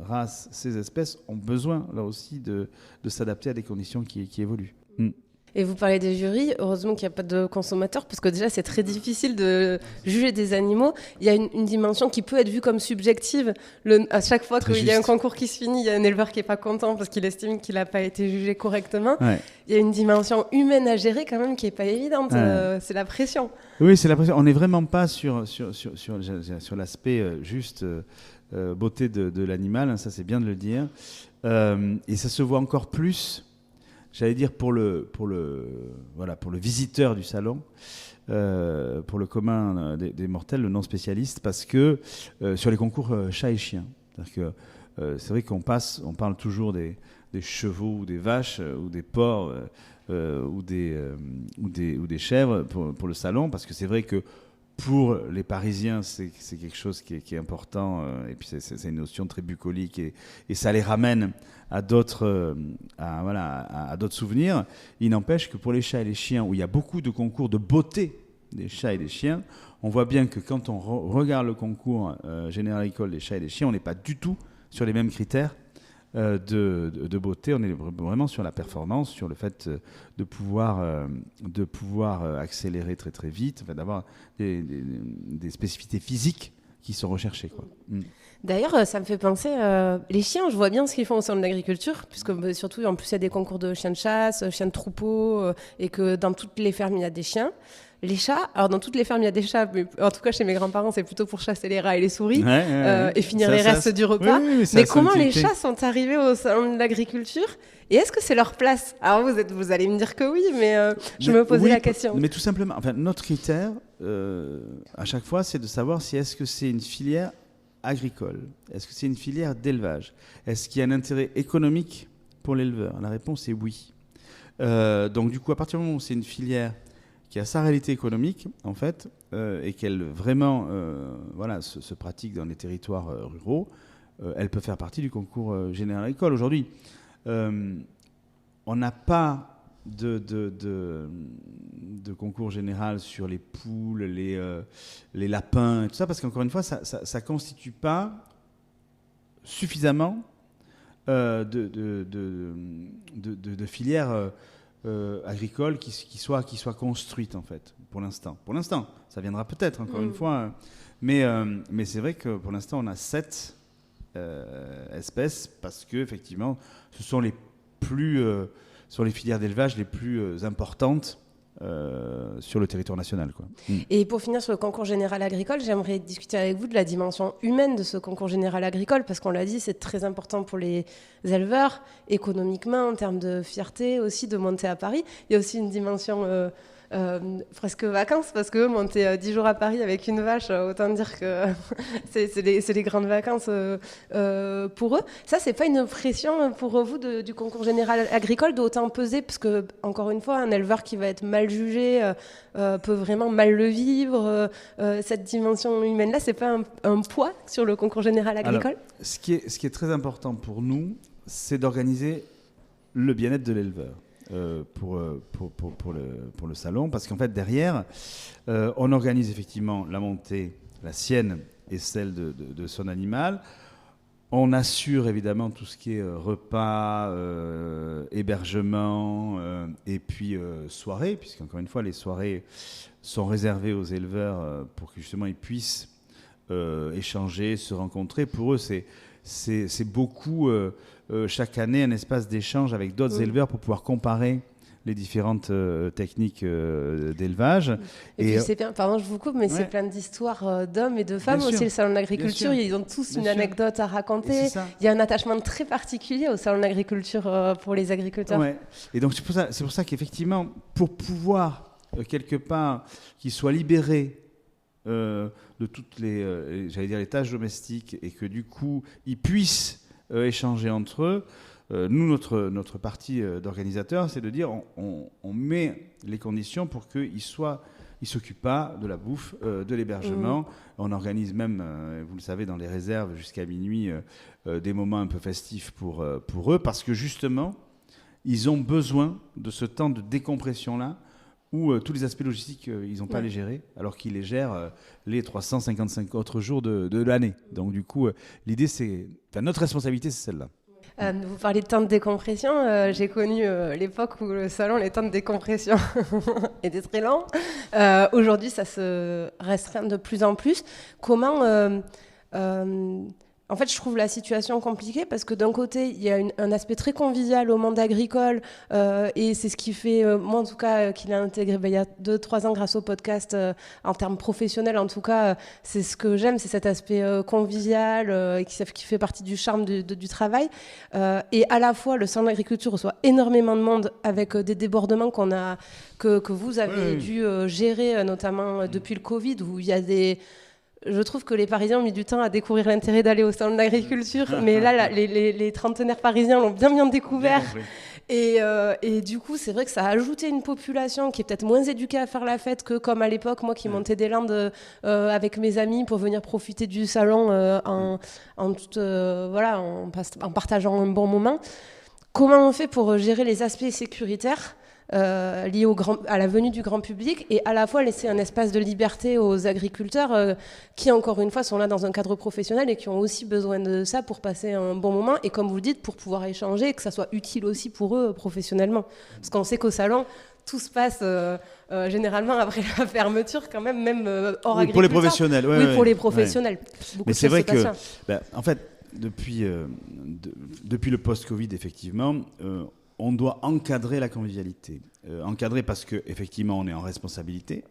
races, ces espèces ont besoin, là aussi, de s'adapter à des conditions qui évoluent. Et vous parlez des jurys, heureusement qu'il n'y a pas de consommateurs, parce que déjà c'est très difficile de juger des animaux. Il y a une dimension qui peut être vue comme subjective. À chaque fois qu'il y a un concours qui se finit, il y a un éleveur qui n'est pas content parce qu'il estime qu'il n'a pas été jugé correctement. Il y a une dimension humaine à gérer quand même qui n'est pas évidente. C'est la pression. Oui, c'est la pression. On n'est vraiment pas sur l'aspect juste beauté de l'animal, hein, ça c'est bien de le dire. Et ça se voit encore plus, j'allais dire, pour le visiteur du salon, pour le commun des mortels, le non-spécialiste, parce que sur les concours chat et chien, c'est-à-dire que c'est vrai qu'on parle toujours des chevaux ou des vaches ou des porcs ou des chèvres pour le salon, parce que c'est vrai que pour les Parisiens, c'est quelque chose qui est important, et puis c'est une notion très bucolique, et ça les ramène à d'autres souvenirs. Il n'empêche que pour les chats et les chiens, où il y a beaucoup de concours de beauté des chats et des chiens, on voit bien que quand on regarde le concours général agricole des chats et des chiens, on n'est pas du tout sur les mêmes critères de beauté. On est vraiment sur la performance, sur le fait de pouvoir accélérer très très vite, enfin, d'avoir des spécificités physiques qui sont recherchées, quoi. D'ailleurs, ça me fait penser, les chiens, je vois bien ce qu'ils font au sein de l'agriculture, puisque surtout, en plus, il y a des concours de chiens de chasse, chiens de troupeau, et que dans toutes les fermes, il y a des chiens. Les chats, alors dans toutes les fermes, il y a des chats, mais en tout cas, chez mes grands-parents, c'est plutôt pour chasser les rats et les souris, et finir les restes du repas. Oui, mais comment les chats sont arrivés au salon de l'agriculture ? Et est-ce que c'est leur place ? Alors vous allez me dire que oui, mais je me posais la question. Mais tout simplement, enfin, notre critère, à chaque fois, c'est de savoir si est-ce que c'est une filière agricole, est-ce que c'est une filière d'élevage, est-ce qu'il y a un intérêt économique pour l'éleveur ? La réponse est oui. Donc du coup, à partir du moment où c'est une filière qui a sa réalité économique, en fait, et qu'elle vraiment se pratique dans les territoires ruraux, elle peut faire partie du concours général agricole. Aujourd'hui, on n'a pas de concours général sur les poules, les lapins, et tout ça, parce qu'encore une fois, ça ne constitue pas suffisamment de filières agricole qui soit construite, en fait, pour l'instant. Pour l'instant, ça viendra peut-être, encore une fois, mais c'est vrai que pour l'instant, on a 7 espèces, parce que effectivement, ce sont les filières d'élevage les plus importantes sur le territoire national, quoi. Et pour finir sur le concours général agricole, j'aimerais discuter avec vous de la dimension humaine de ce concours général agricole, parce qu'on l'a dit, c'est très important pour les éleveurs, économiquement, en termes de fierté aussi, de monter à Paris. Il y a aussi une dimension presque vacances, parce que monter 10 jours à Paris avec une vache, autant dire que c'est les grandes vacances pour eux. Ça, c'est pas une pression pour vous du concours général agricole d'autant peser, parce que, encore une fois, un éleveur qui va être mal jugé peut vraiment mal le vivre. Cette dimension humaine-là, c'est pas un poids sur le concours général agricole ? Alors, ce qui est très important pour nous, c'est d'organiser le bien-être de l'éleveur. Pour le salon, parce qu'en fait derrière on organise effectivement la montée, la sienne et celle de son animal. On assure évidemment tout ce qui est repas, hébergement, et puis soirée, puisqu'encore une fois les soirées sont réservées aux éleveurs pour que justement ils puissent échanger, se rencontrer. Pour eux c'est beaucoup chaque année un espace d'échange avec d'autres éleveurs pour pouvoir comparer les différentes techniques d'élevage. Et puis c'est bien, pardon je vous coupe, mais c'est plein d'histoires d'hommes et de femmes aussi. Le salon de l'agriculture, ils ont tous une anecdote à raconter. Il y a un attachement très particulier au salon de l'agriculture pour les agriculteurs. Ouais. Et donc c'est pour ça qu'effectivement, pour pouvoir quelque part qu'ils soient libérés de toutes les tâches domestiques, et que du coup ils puissent échanger entre eux, nous notre partie d'organisateur, c'est de dire on met les conditions pour qu'ils s'occupent pas de la bouffe, de l'hébergement. On organise même, vous le savez, dans les réserves jusqu'à minuit des moments un peu festifs pour eux, parce que justement ils ont besoin de ce temps de décompression là, où tous les aspects logistiques, ils n'ont pas à les gérer, alors qu'ils les gèrent les 355 autres jours de l'année. Donc du coup, l'idée, notre responsabilité, c'est celle-là. Vous parlez de temps de décompression. J'ai connu l'époque où le salon, les temps de décompression étaient très lents. Aujourd'hui, ça se restreint de plus en plus. Comment En fait, je trouve la situation compliquée parce que d'un côté, il y a un aspect très convivial au monde agricole et c'est ce qui fait, moi en tout cas, qu'il a intégré il y a 2-3 ans grâce au podcast en termes professionnels. En tout cas, c'est ce que j'aime, c'est cet aspect convivial qui fait partie du charme du travail. Et à la fois, le salon de l'agriculture reçoit énormément de monde avec des débordements que vous avez dû gérer, notamment depuis le Covid, où il y a des... Je trouve que les Parisiens ont mis du temps à découvrir l'intérêt d'aller au salon de l'agriculture, mais là, les trentenaires parisiens l'ont bien découvert. Et du coup, c'est vrai que ça a ajouté une population qui est peut-être moins éduquée à faire la fête que comme à l'époque, moi qui montais des Landes avec mes amis pour venir profiter du salon en partageant un bon moment. Comment on fait pour gérer les aspects sécuritaires liés à la venue du grand public et à la fois laisser un espace de liberté aux agriculteurs qui, encore une fois, sont là dans un cadre professionnel et qui ont aussi besoin de ça pour passer un bon moment et, comme vous le dites, pour pouvoir échanger et que ça soit utile aussi pour eux professionnellement. Parce qu'on sait qu'au salon, tout se passe généralement après la fermeture, quand même hors agriculture. Pour les professionnels. Pour les professionnels. Mais c'est vrai que, en fait, depuis le post-Covid, effectivement, on doit encadrer la convivialité. Encadrer parce qu'effectivement, on est en responsabilité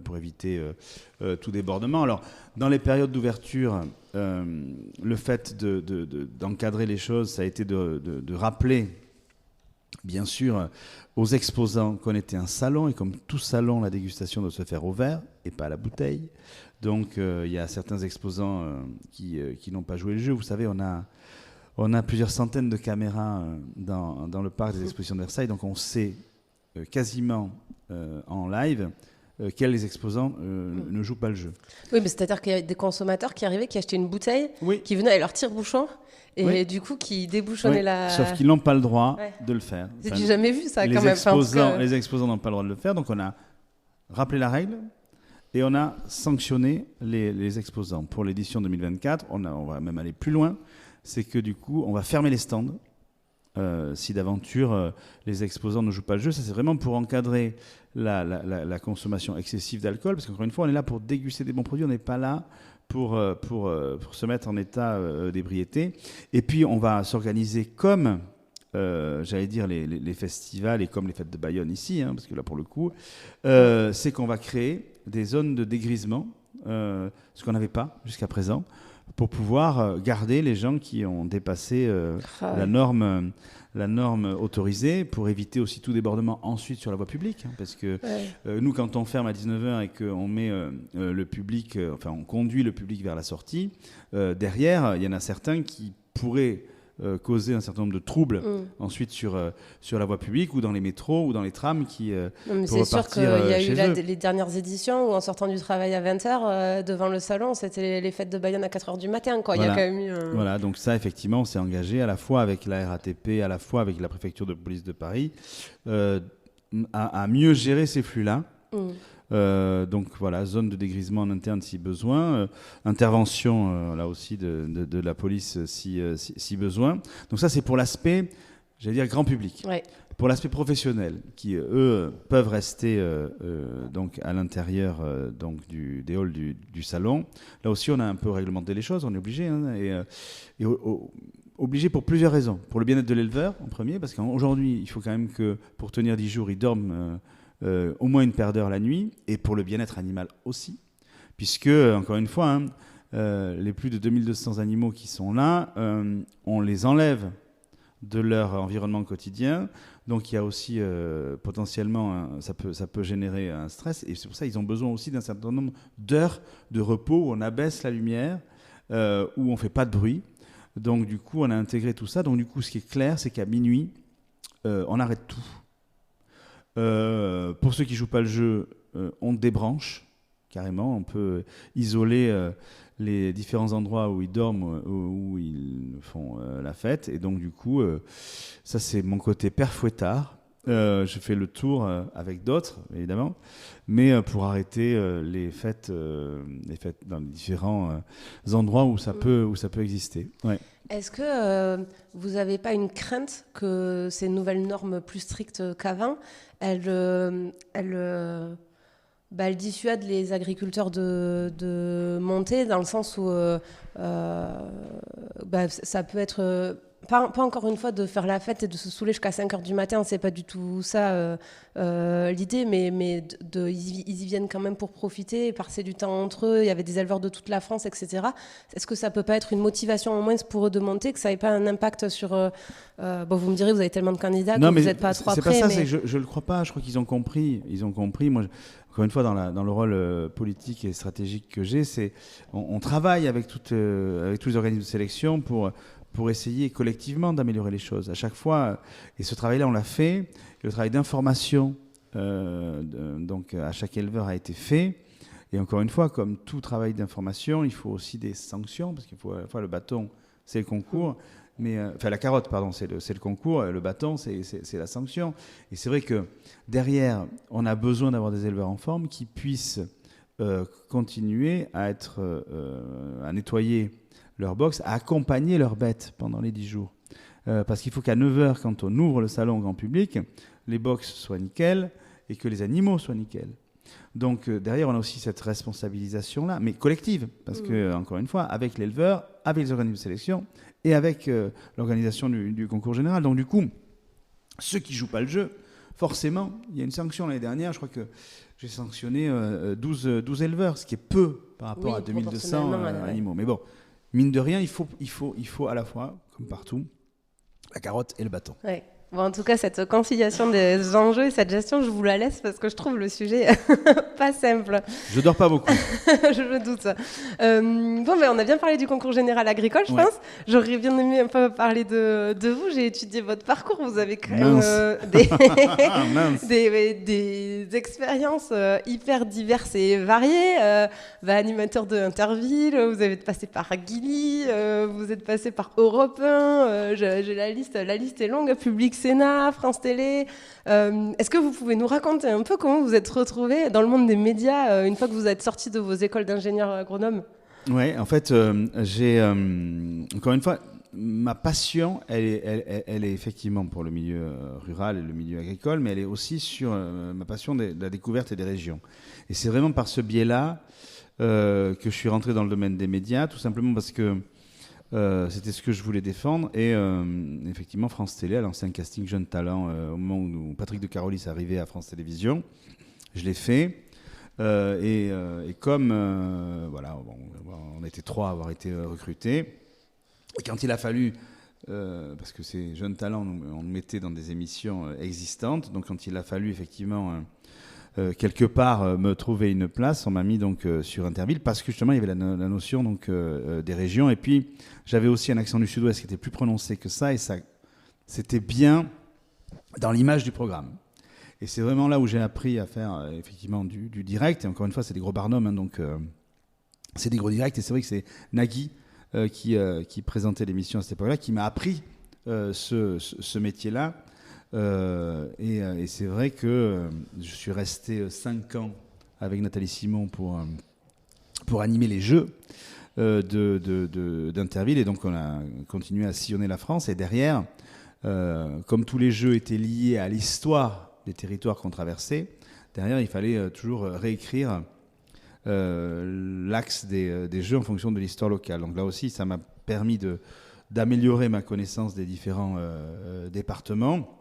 pour éviter tout débordement. Alors, dans les périodes d'ouverture, le fait d'encadrer les choses, ça a été de rappeler, bien sûr, aux exposants qu'on était un salon, et comme tout salon, la dégustation doit se faire au verre et pas à la bouteille. Donc, il y a certains exposants qui n'ont pas joué le jeu. Vous savez, on a plusieurs centaines de caméras dans le parc des expositions de Versailles, donc on sait quasiment en live quels exposants ne jouent pas le jeu. Oui, mais c'est-à-dire qu'il y a des consommateurs qui arrivaient, qui achetaient une bouteille, oui. qui venaient avec leur tire-bouchon, et du coup qui débouchonnaient la... Sauf qu'ils n'ont pas le droit de le faire. J'ai jamais vu ça quand même. Les exposants n'ont pas le droit de le faire, donc on a rappelé la règle. Et on a sanctionné les exposants. Pour l'édition 2024, on va même aller plus loin. C'est que du coup, on va fermer les stands si d'aventure les exposants ne jouent pas le jeu. Ça, c'est vraiment pour encadrer la consommation excessive d'alcool, parce qu'encore une fois, on est là pour déguster des bons produits, on n'est pas là pour se mettre en état d'ébriété. Et puis, on va s'organiser comme, j'allais dire, les festivals et comme les fêtes de Bayonne ici, parce que là, pour le coup, c'est qu'on va créer des zones de dégrisement, ce qu'on n'avait pas jusqu'à présent, pour pouvoir garder les gens qui ont dépassé la norme autorisée, pour éviter aussi tout débordement ensuite sur la voie publique. Parce que nous, quand on ferme à 19h et qu'on met le public, on conduit le public vers la sortie, derrière, il y en a certains qui pourraient causer un certain nombre de troubles ensuite sur la voie publique ou dans les métros ou dans les trams qui pour c'est sûr qu'il y a eu eux. Les dernières éditions où, en sortant du travail à 20h devant le salon, c'était les fêtes de Bayonne à 4h du matin, quoi. Voilà. Il y a quand même eu Voilà, donc ça, effectivement, on s'est engagé à la fois avec la RATP, à la fois avec la préfecture de police de Paris à mieux gérer ces flux-là. Donc voilà, zone de dégrisement en interne si besoin, intervention là aussi de la police si besoin. Donc ça, c'est pour l'aspect, j'allais dire, grand public. Ouais. Pour l'aspect professionnel, qui eux peuvent rester donc à l'intérieur des halls du salon. Là aussi, on a un peu réglementé les choses, on est obligé, obligé pour plusieurs raisons. Pour le bien-être de l'éleveur en premier, parce qu'aujourd'hui, il faut quand même que pour tenir 10 jours, ils dorment au moins une paire d'heures la nuit, et pour le bien-être animal aussi, puisque, encore une fois, les plus de 2200 animaux qui sont là, on les enlève de leur environnement quotidien, donc il y a aussi potentiellement, ça peut générer un stress, et c'est pour ça qu'ils ont besoin aussi d'un certain nombre d'heures de repos où on abaisse la lumière, où on ne fait pas de bruit. Donc du coup, on a intégré tout ça. Donc du coup, ce qui est clair, c'est qu'à minuit, on arrête tout. Pour ceux qui ne jouent pas le jeu, on débranche carrément. On peut isoler les différents endroits où ils dorment, où ils font la fête. Et donc du coup, ça c'est mon côté père fouettard. Je fais le tour avec d'autres, évidemment, mais pour arrêter les fêtes dans les différents endroits où ça peut exister. Ouais. Est-ce que vous n'avez pas une crainte que ces nouvelles normes plus strictes qu'avant, elles elle dissuade les agriculteurs de monter, dans le sens où ça peut être... pas encore une fois de faire la fête et de se saouler jusqu'à 5h du matin, c'est pas du tout ça l'idée, mais ils y viennent quand même pour profiter, passer du temps entre eux. Il y avait des éleveurs de toute la France, etc. Est-ce que ça peut pas être une motivation en moins pour eux de monter, que ça n'ait pas un impact sur... vous me direz, vous avez tellement de candidats que vous n'êtes pas trop c'est après. C'est pas ça, c'est que je le crois pas. Je crois qu'ils ont compris. Moi, encore une fois, dans le rôle politique et stratégique que j'ai, on travaille avec tous les organismes de sélection pour essayer collectivement d'améliorer les choses. À chaque fois, et ce travail-là, on l'a fait. Et le travail d'information, donc à chaque éleveur a été fait. Et encore une fois, comme tout travail d'information, il faut aussi des sanctions, parce qu'il faut à la fois le bâton, c'est le concours, mais la carotte, pardon, c'est le concours, le bâton, c'est la sanction. Et c'est vrai que derrière, on a besoin d'avoir des éleveurs en forme qui puissent continuer à nettoyer leur box, à accompagner leurs bêtes pendant les 10 jours. Parce qu'il faut qu'à 9h, quand on ouvre le salon au grand public, les box soient nickel et que les animaux soient nickel. Donc derrière, on a aussi cette responsabilisation-là, mais collective, parce que, encore une fois, avec l'éleveur, avec les organismes de sélection et avec l'organisation du concours général. Donc du coup, ceux qui ne jouent pas le jeu, forcément, il y a une sanction l'année dernière, je crois que j'ai sanctionné 12 éleveurs, ce qui est peu par rapport à 2200 animaux. Mais bon, mine de rien, il faut à la fois, comme partout, la carotte et le bâton. Ouais. Bon, en tout cas, cette conciliation des enjeux et cette gestion, je vous la laisse parce que je trouve le sujet pas simple. Je dors pas beaucoup. Je me doute. On a bien parlé du concours général agricole, je pense. J'aurais bien aimé un peu parler de vous. J'ai étudié votre parcours. Vous avez quand même des expériences hyper diverses et variées. Animateur de Interville, vous êtes passé par Gilly, vous êtes passé par Europe 1. J'ai la liste est longue. Public Sénat, France Télé. Est-ce que vous pouvez nous raconter un peu comment vous êtes retrouvé dans le monde des médias une fois que vous êtes sorti de vos écoles d'ingénieurs agronomes ? Oui, en fait, j'ai encore une fois, ma passion, elle est effectivement pour le milieu rural et le milieu agricole, mais elle est aussi sur ma passion de la découverte et des régions. Et c'est vraiment par ce biais-là que je suis rentré dans le domaine des médias, tout simplement parce que c'était ce que je voulais défendre. Et effectivement, France Télé a lancé un casting Jeunes Talents au moment où Patrick de Carolis est arrivé à France Télévisions. Je l'ai fait. Et comme on était 3 à avoir été recrutés, et quand il a fallu, parce que ces Jeunes Talents, on le mettait dans des émissions existantes, donc quand il a fallu effectivement quelque part me trouver une place, on m'a mis donc sur Interville, parce que justement il y avait la notion donc des régions, et puis j'avais aussi un accent du sud-ouest qui était plus prononcé que ça, et ça c'était bien dans l'image du programme. Et c'est vraiment là où j'ai appris à faire effectivement du direct. Et encore une fois, c'est des gros barnums, hein, donc c'est des gros directs. Et c'est vrai que c'est Nagui qui présentait l'émission à cette époque-là, qui m'a appris ce métier-là. Et c'est vrai que je suis resté 5 ans avec Nathalie Simon pour animer les jeux d'Interville. Et donc on a continué à sillonner la France. Et derrière, comme tous les jeux étaient liés à l'histoire des territoires qu'on traversait, derrière il fallait toujours réécrire l'axe des jeux en fonction de l'histoire locale. Donc là aussi, ça m'a permis d'améliorer ma connaissance des différents départements.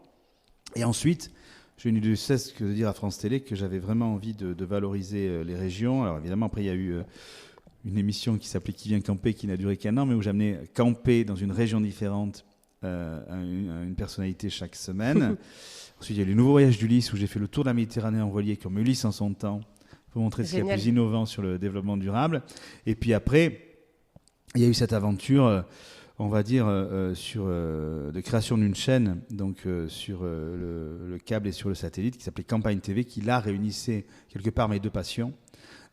Et ensuite, je n'ai eu de cesse que de dire à France Télé que j'avais vraiment envie de valoriser les régions. Alors évidemment, après il y a eu une émission qui s'appelait Qui vient camper, qui n'a duré qu'1 an, mais où j'amenais camper dans une région différente une personnalité chaque semaine. Ensuite, il y a eu le nouveau voyage d'Ulysse, où j'ai fait le tour de la Méditerranée en voilier, comme Ulysse en son temps, pour montrer ce qu'il y a de plus innovant sur le développement durable. Et puis après, il y a eu cette aventure, on va dire, de création d'une chaîne, donc sur le câble et sur le satellite, qui s'appelait Campagne TV, qui là réunissait quelque part mes 2 passions,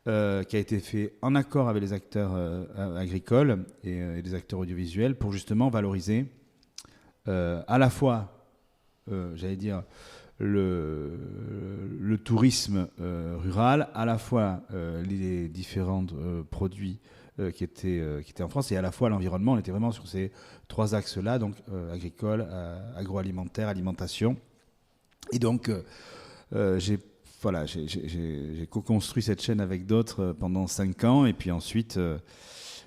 qui a été fait en accord avec les acteurs agricoles et les acteurs audiovisuels, pour justement valoriser à la fois j'allais dire le tourisme rural, à la fois les différents produits qui étaient en France, et à la fois l'environnement. On était vraiment sur ces 3 axes-là, donc agricole, agroalimentaire, alimentation. Et donc j'ai voilà, j'ai co-construit cette chaîne avec d'autres pendant 5 ans. Et puis ensuite,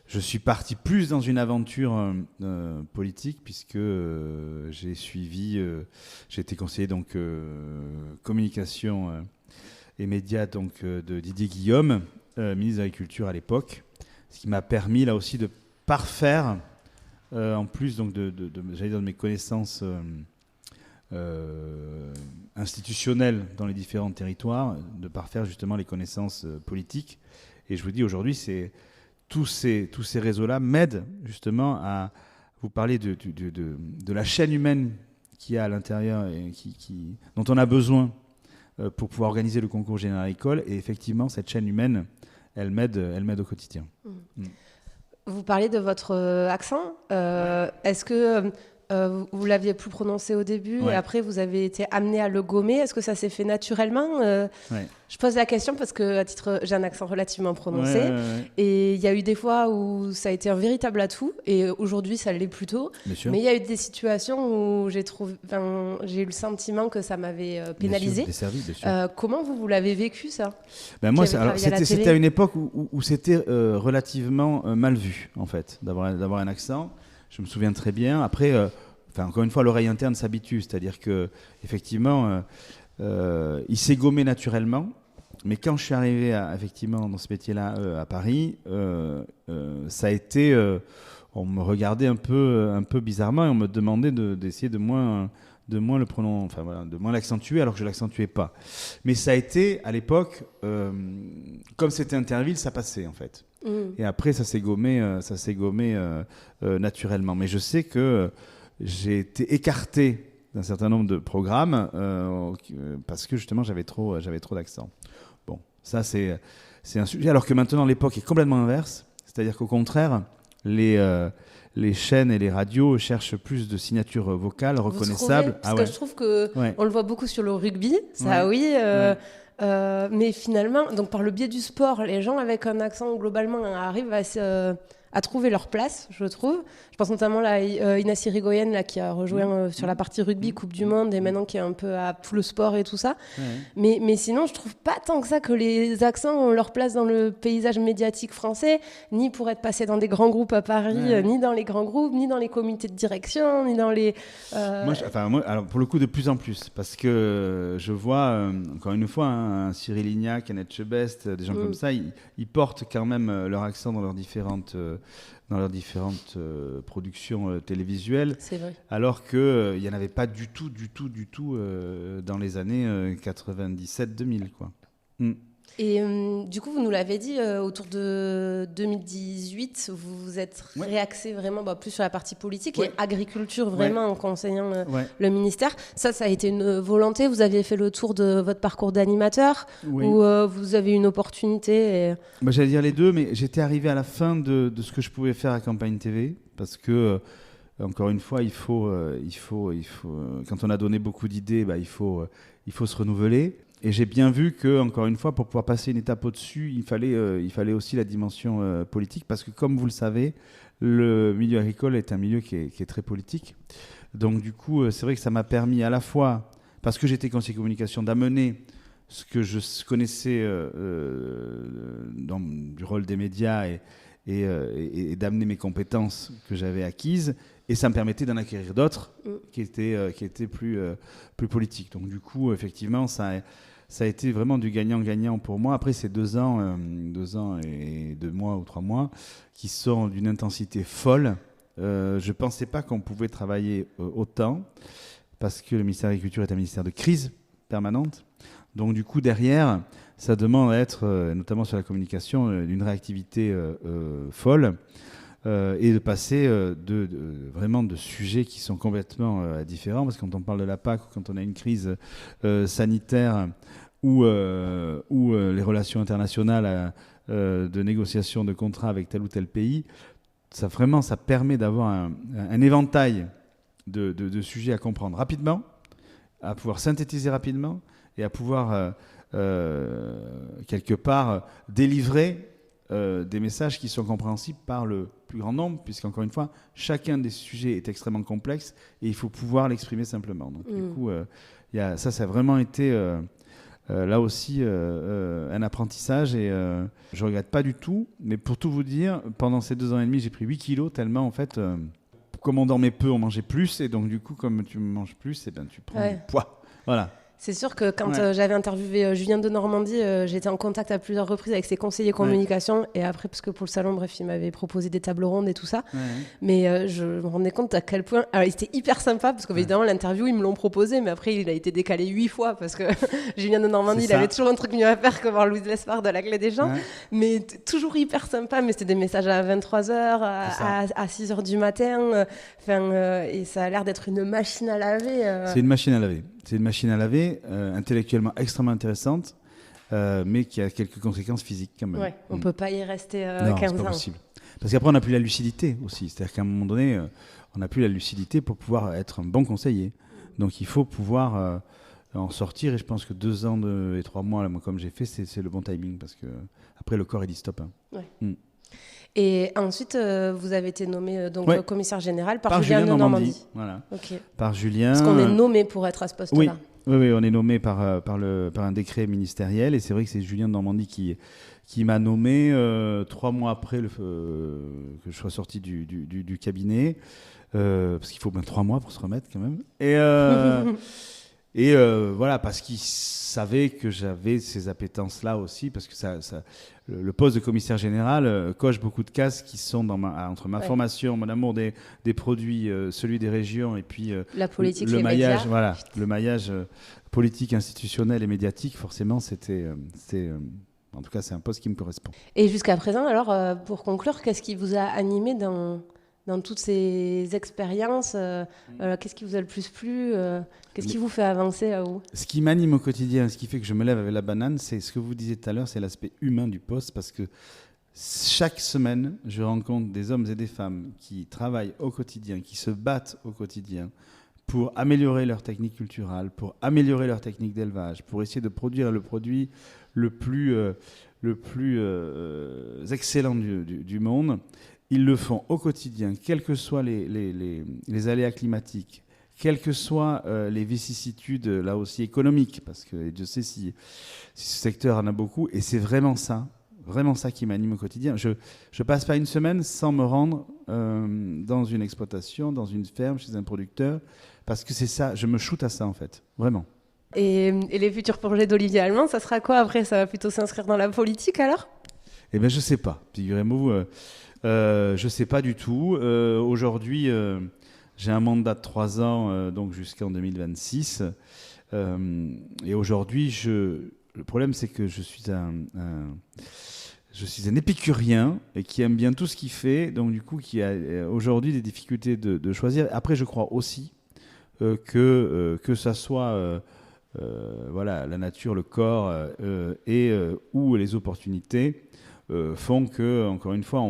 je suis parti plus dans une aventure politique, puisque j'ai été conseiller donc, communication et médias donc, de Didier Guillaume, ministre de l'Agriculture à l'époque. Ce qui m'a permis là aussi de parfaire, en plus donc j'allais dire de mes connaissances institutionnelles dans les différents territoires, de parfaire justement les connaissances politiques. Et je vous dis aujourd'hui, tous ces réseaux-là m'aident justement à vous parler de la chaîne humaine qu'il y a à l'intérieur et dont on a besoin pour pouvoir organiser le concours général agricole. Et effectivement, cette chaîne humaine, elle m'aide au quotidien. Vous parlez de votre accent. Est-ce que vous l'aviez plus prononcé au début et après vous avez été amené à le gommer? Est-ce que ça s'est fait naturellement? Je pose la question parce que j'ai un accent relativement prononcé et il y a eu des fois où ça a été un véritable atout et aujourd'hui ça l'est plutôt. Mais il y a eu des situations où j'ai eu le sentiment que ça m'avait pénalisé. Bien sûr. Comment vous l'avez vécu ça? Moi, c'était à une époque où c'était relativement mal vu en fait d'avoir un accent. Je me souviens très bien. Après, encore une fois, l'oreille interne s'habitue, c'est-à-dire que effectivement, il s'est gommé naturellement. Mais quand je suis arrivé effectivement dans ce métier-là à Paris, ça a été, on me regardait un peu bizarrement et on me demandait d'essayer de moins le prononcer, de moins l'accentuer alors que je l'accentuais pas. Mais ça a été à l'époque, comme c'était Interville, ça passait en fait. Et après, ça s'est gommé naturellement. Mais je sais que j'ai été écarté d'un certain nombre de programmes parce que justement, j'avais trop d'accent. Bon, ça, c'est un sujet. Alors que maintenant, l'époque est complètement inverse. C'est-à-dire qu'au contraire, les chaînes et les radios cherchent plus de signatures vocales reconnaissables. Parce que je trouve qu'on le voit beaucoup sur le rugby, ça mais finalement, donc par le biais du sport, les gens avec un accent globalement arrivent à trouver leur place, je trouve. Je pense notamment à Inassi Rigoyen là, qui a rejoint sur la partie rugby, Coupe du Monde, et maintenant qui est un peu à tout le sport et tout ça. Mais sinon, je trouve pas tant que ça que les accents ont leur place dans le paysage médiatique français, ni pour être passé dans des grands groupes à Paris, ni dans les grands groupes, ni dans les comités de direction, ni dans les... Moi, alors pour le coup, de plus en plus, parce que je vois, encore une fois, un Cyril Lignac, Annette Chebest, des gens comme ça, ils portent quand même leur accent dans leurs différentes productions télévisuelles. C'est vrai. Alors qu'il n'y en avait pas du tout dans les années 97-2000, quoi. Et du coup, vous nous l'avez dit, autour de 2018, vous vous êtes réaxé vraiment plus sur la partie politique et agriculture, vraiment, en conseillant le ministère. Ça a été une volonté? Vous aviez fait le tour de votre parcours d'animateur ou vous avez une opportunité J'allais dire les deux, mais j'étais arrivé à la fin de ce que je pouvais faire à Campagne TV, parce que, encore une fois, il faut quand on a donné beaucoup d'idées, il faut se renouveler. Et j'ai bien vu que, encore une fois, pour pouvoir passer une étape au-dessus, il fallait aussi la dimension politique, parce que, comme vous le savez, le milieu agricole est un milieu qui est très politique. Donc, du coup, c'est vrai que ça m'a permis à la fois, parce que j'étais conseiller communication, d'amener ce que je connaissais du rôle des médias et d'amener mes compétences que j'avais acquises. Et ça me permettait d'en acquérir d'autres qui étaient plus politiques. Donc, du coup, effectivement, ça a été vraiment du gagnant-gagnant pour moi. Après ces 2 ans et 2 mois ou 3 mois qui sont d'une intensité folle, je ne pensais pas qu'on pouvait travailler autant, parce que le ministère de l'Agriculture est un ministère de crise permanente. Donc du coup, derrière, ça demande à être, notamment sur la communication, d'une réactivité folle. Et de passer vraiment de sujets qui sont complètement différents, parce que quand on parle de la PAC ou quand on a une crise sanitaire ou les relations internationales de négociation de contrats avec tel ou tel pays, ça permet d'avoir un éventail de sujets à comprendre rapidement, à pouvoir synthétiser rapidement et à pouvoir quelque part délivrer des messages qui sont compréhensibles par le plus grand nombre, puisqu'encore une fois, chacun des sujets est extrêmement complexe et il faut pouvoir l'exprimer simplement. Donc du coup, ça a vraiment été là aussi un apprentissage et je ne regrette pas du tout. Mais pour tout vous dire, pendant ces 2 ans et demi, j'ai pris 8 kilos tellement en fait, comme on dormait peu, on mangeait plus et donc du coup, comme tu manges plus, tu prends du poids. Voilà. C'est sûr que quand j'avais interviewé Julien de Normandie, j'étais en contact à plusieurs reprises avec ses conseillers communication et après, parce que pour le salon, bref, il m'avait proposé des tables rondes et tout ça. Mais je me rendais compte à quel point... Alors, il était hyper sympa parce qu'évidemment, l'interview, ils me l'ont proposé, mais après, il a été décalé 8 fois parce que Julien de Normandie, il avait toujours un truc mieux à faire que voir Louise Lespard de la Clé des Champs. Mais toujours hyper sympa, mais c'était des messages à 23h, à 6h du matin. Et ça a l'air d'être une machine à laver. C'est une machine à laver. C'est une machine à laver, intellectuellement extrêmement intéressante, mais qui a quelques conséquences physiques quand même. On ne peut pas y rester 15 ans. C'est pas possible. Parce qu'après, on n'a plus la lucidité aussi. C'est-à-dire qu'à un moment donné, on n'a plus la lucidité pour pouvoir être un bon conseiller. Donc il faut pouvoir en sortir. Et je pense que 2 ans et 3 mois, là, moi, comme j'ai fait, c'est le bon timing. Parce que après, le corps, il dit stop. Et ensuite, vous avez été nommé commissaire général par Julien de Normandie. Voilà. Par Julien. Parce qu'on est nommé pour être à ce poste-là. Oui, on est nommé par un décret ministériel. Et c'est vrai que c'est Julien de Normandie qui m'a nommé 3 mois après que je sois sorti du cabinet. Parce qu'il faut bien 3 mois pour se remettre quand même. Et voilà, parce qu'il savait que j'avais ces appétences-là aussi, parce que le poste de commissaire général coche beaucoup de cases qui sont entre ma formation, mon amour des produits, celui des régions, et puis la politique, le les maillage, médias. voilà, le maillage politique, institutionnel et médiatique. Forcément, en tout cas, c'est un poste qui me correspond. Et jusqu'à présent, alors, pour conclure, qu'est-ce qui vous a animé dans toutes ces expériences, qu'est-ce qui vous a le plus plu, qu'est-ce qui vous fait avancer à vous? Ce qui m'anime au quotidien, ce qui fait que je me lève avec la banane, c'est ce que vous disiez tout à l'heure, c'est l'aspect humain du poste, parce que chaque semaine, je rencontre des hommes et des femmes qui travaillent au quotidien, qui se battent au quotidien pour améliorer leur technique culturelle, pour améliorer leur technique d'élevage, pour essayer de produire le produit le plus excellent du monde. Ils le font au quotidien, quels que soient les aléas climatiques, quelles que soient les vicissitudes, là aussi économiques, parce que Dieu sait si ce secteur en a beaucoup, et c'est vraiment ça qui m'anime au quotidien. Je passe pas une semaine sans me rendre dans une exploitation, dans une ferme, chez un producteur, parce que c'est ça, je me shoot à ça en fait, vraiment. Et les futurs projets d'Olivier Allemand, ça sera quoi après? Ça va plutôt s'inscrire dans la politique alors? Eh bien je sais pas, figurez-vous, je sais pas du tout. Aujourd'hui, j'ai un mandat de 3 ans, donc jusqu'en 2026. Et aujourd'hui, le problème, c'est que je suis un épicurien et qui aime bien tout ce qu'il fait, donc du coup, qui a aujourd'hui des difficultés de choisir. Après, je crois aussi que ça soit voilà, la nature, le corps ou les opportunités font que, encore une fois,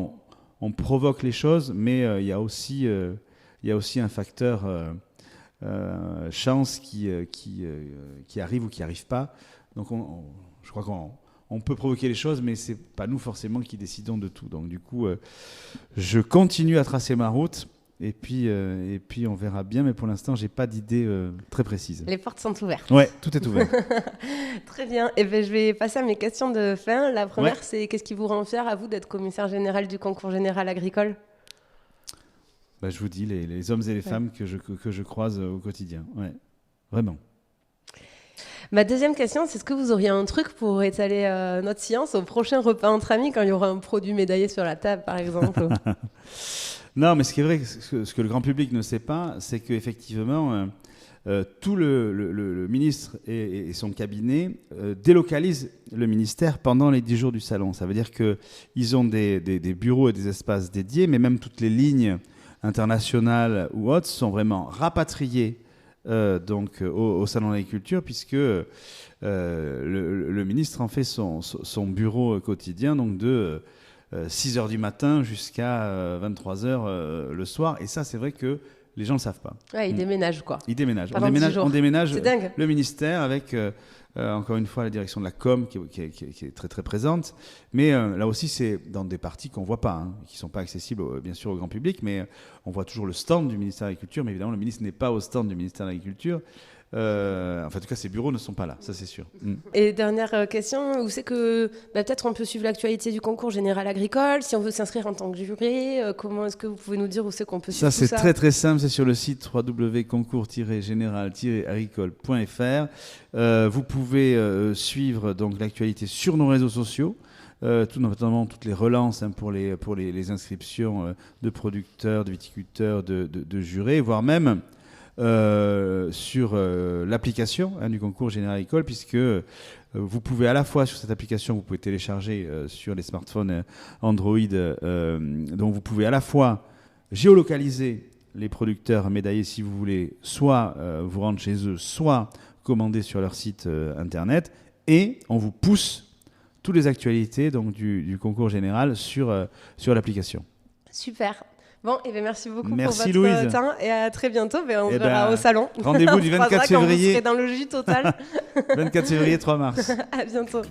on provoque les choses, mais il y a aussi un facteur chance qui arrive ou qui n'arrive pas. Donc je crois qu'on peut provoquer les choses, mais ce n'est pas nous forcément qui décidons de tout. Donc du coup, je continue à tracer ma route. Et puis on verra bien, mais pour l'instant, j'ai pas d'idée très précise. Les portes sont ouvertes. Ouais, tout est ouvert. Très bien. Et je vais passer à mes questions de fin. La première, c'est qu'est-ce qui vous rend fier à vous d'être commissaire général du concours général agricole? Je vous dis, les hommes et les femmes que je croise au quotidien. Ouais, vraiment. Ma deuxième question, c'est est-ce que vous auriez un truc pour étaler notre science au prochain repas entre amis quand il y aura un produit médaillé sur la table, par exemple? Non, mais ce qui est vrai, ce que le grand public ne sait pas, c'est qu'effectivement, tout le ministre et son cabinet délocalisent le ministère pendant les 10 jours du salon. Ça veut dire qu'ils ont des bureaux et des espaces dédiés, mais même toutes les lignes internationales ou autres sont vraiment rapatriées donc, au salon de l'agriculture, puisque le ministre en fait son bureau quotidien, donc de 6h du matin jusqu'à 23h le soir. Et ça, c'est vrai que les gens ne le savent pas. Ouais, ils déménagent, quoi. Ils déménagent. On déménage dingue. Le ministère avec, encore une fois, la direction de la com qui est très, très présente. Mais là aussi, c'est dans des parties qu'on ne voit pas, qui ne sont pas accessibles, bien sûr, au grand public. Mais on voit toujours le stand du ministère de l'Agriculture. Mais évidemment, le ministre n'est pas au stand du ministère de l'Agriculture. En tout cas, ces bureaux ne sont pas là, ça c'est sûr. Et dernière question, où c'est que peut-être on peut suivre l'actualité du concours général agricole, si on veut s'inscrire en tant que juré, comment est-ce que vous pouvez nous dire où c'est qu'on peut suivre ça? C'est très très simple, c'est sur le site www.concours-général-agricole.fr. Vous pouvez suivre donc l'actualité sur nos réseaux sociaux. Notamment toutes les relances pour les inscriptions de producteurs, de viticulteurs, de jurés, voire même sur l'application du concours général agricole, puisque vous pouvez à la fois sur cette application, vous pouvez télécharger sur les smartphones Android, donc vous pouvez à la fois géolocaliser les producteurs médaillés si vous voulez, soit vous rendre chez eux, soit commander sur leur site internet, et on vous pousse toutes les actualités donc, du concours général sur l'application. Super. Bon, Merci merci beaucoup pour votre Louise. temps et à très bientôt. On se verra au salon. Rendez-vous du 24 février. Vous serez dans le jus total. 24 février, 3 mars. À bientôt.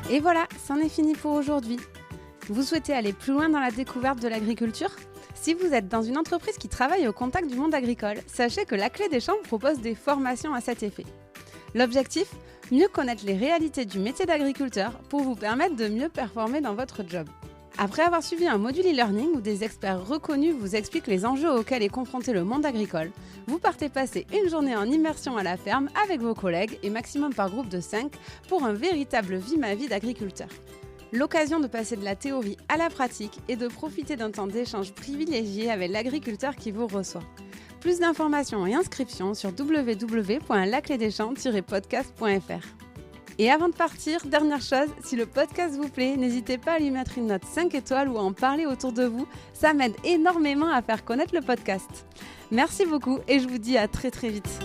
Et voilà, c'en est fini pour aujourd'hui. Vous souhaitez aller plus loin dans la découverte de l'agriculture ? Si vous êtes dans une entreprise qui travaille au contact du monde agricole, sachez que la Clé des Champs propose des formations à cet effet. L'objectif ? Mieux connaître les réalités du métier d'agriculteur pour vous permettre de mieux performer dans votre job. Après avoir suivi un module e-learning où des experts reconnus vous expliquent les enjeux auxquels est confronté le monde agricole, vous partez passer une journée en immersion à la ferme avec vos collègues et maximum par groupe de 5 pour un véritable vie-ma-vie d'agriculteur. L'occasion de passer de la théorie à la pratique et de profiter d'un temps d'échange privilégié avec l'agriculteur qui vous reçoit. Plus d'informations et inscriptions sur www.laclédeschamps-podcast.fr. Et avant de partir, dernière chose, si le podcast vous plaît, n'hésitez pas à lui mettre une note 5 étoiles ou à en parler autour de vous. Ça m'aide énormément à faire connaître le podcast. Merci beaucoup et je vous dis à très très vite.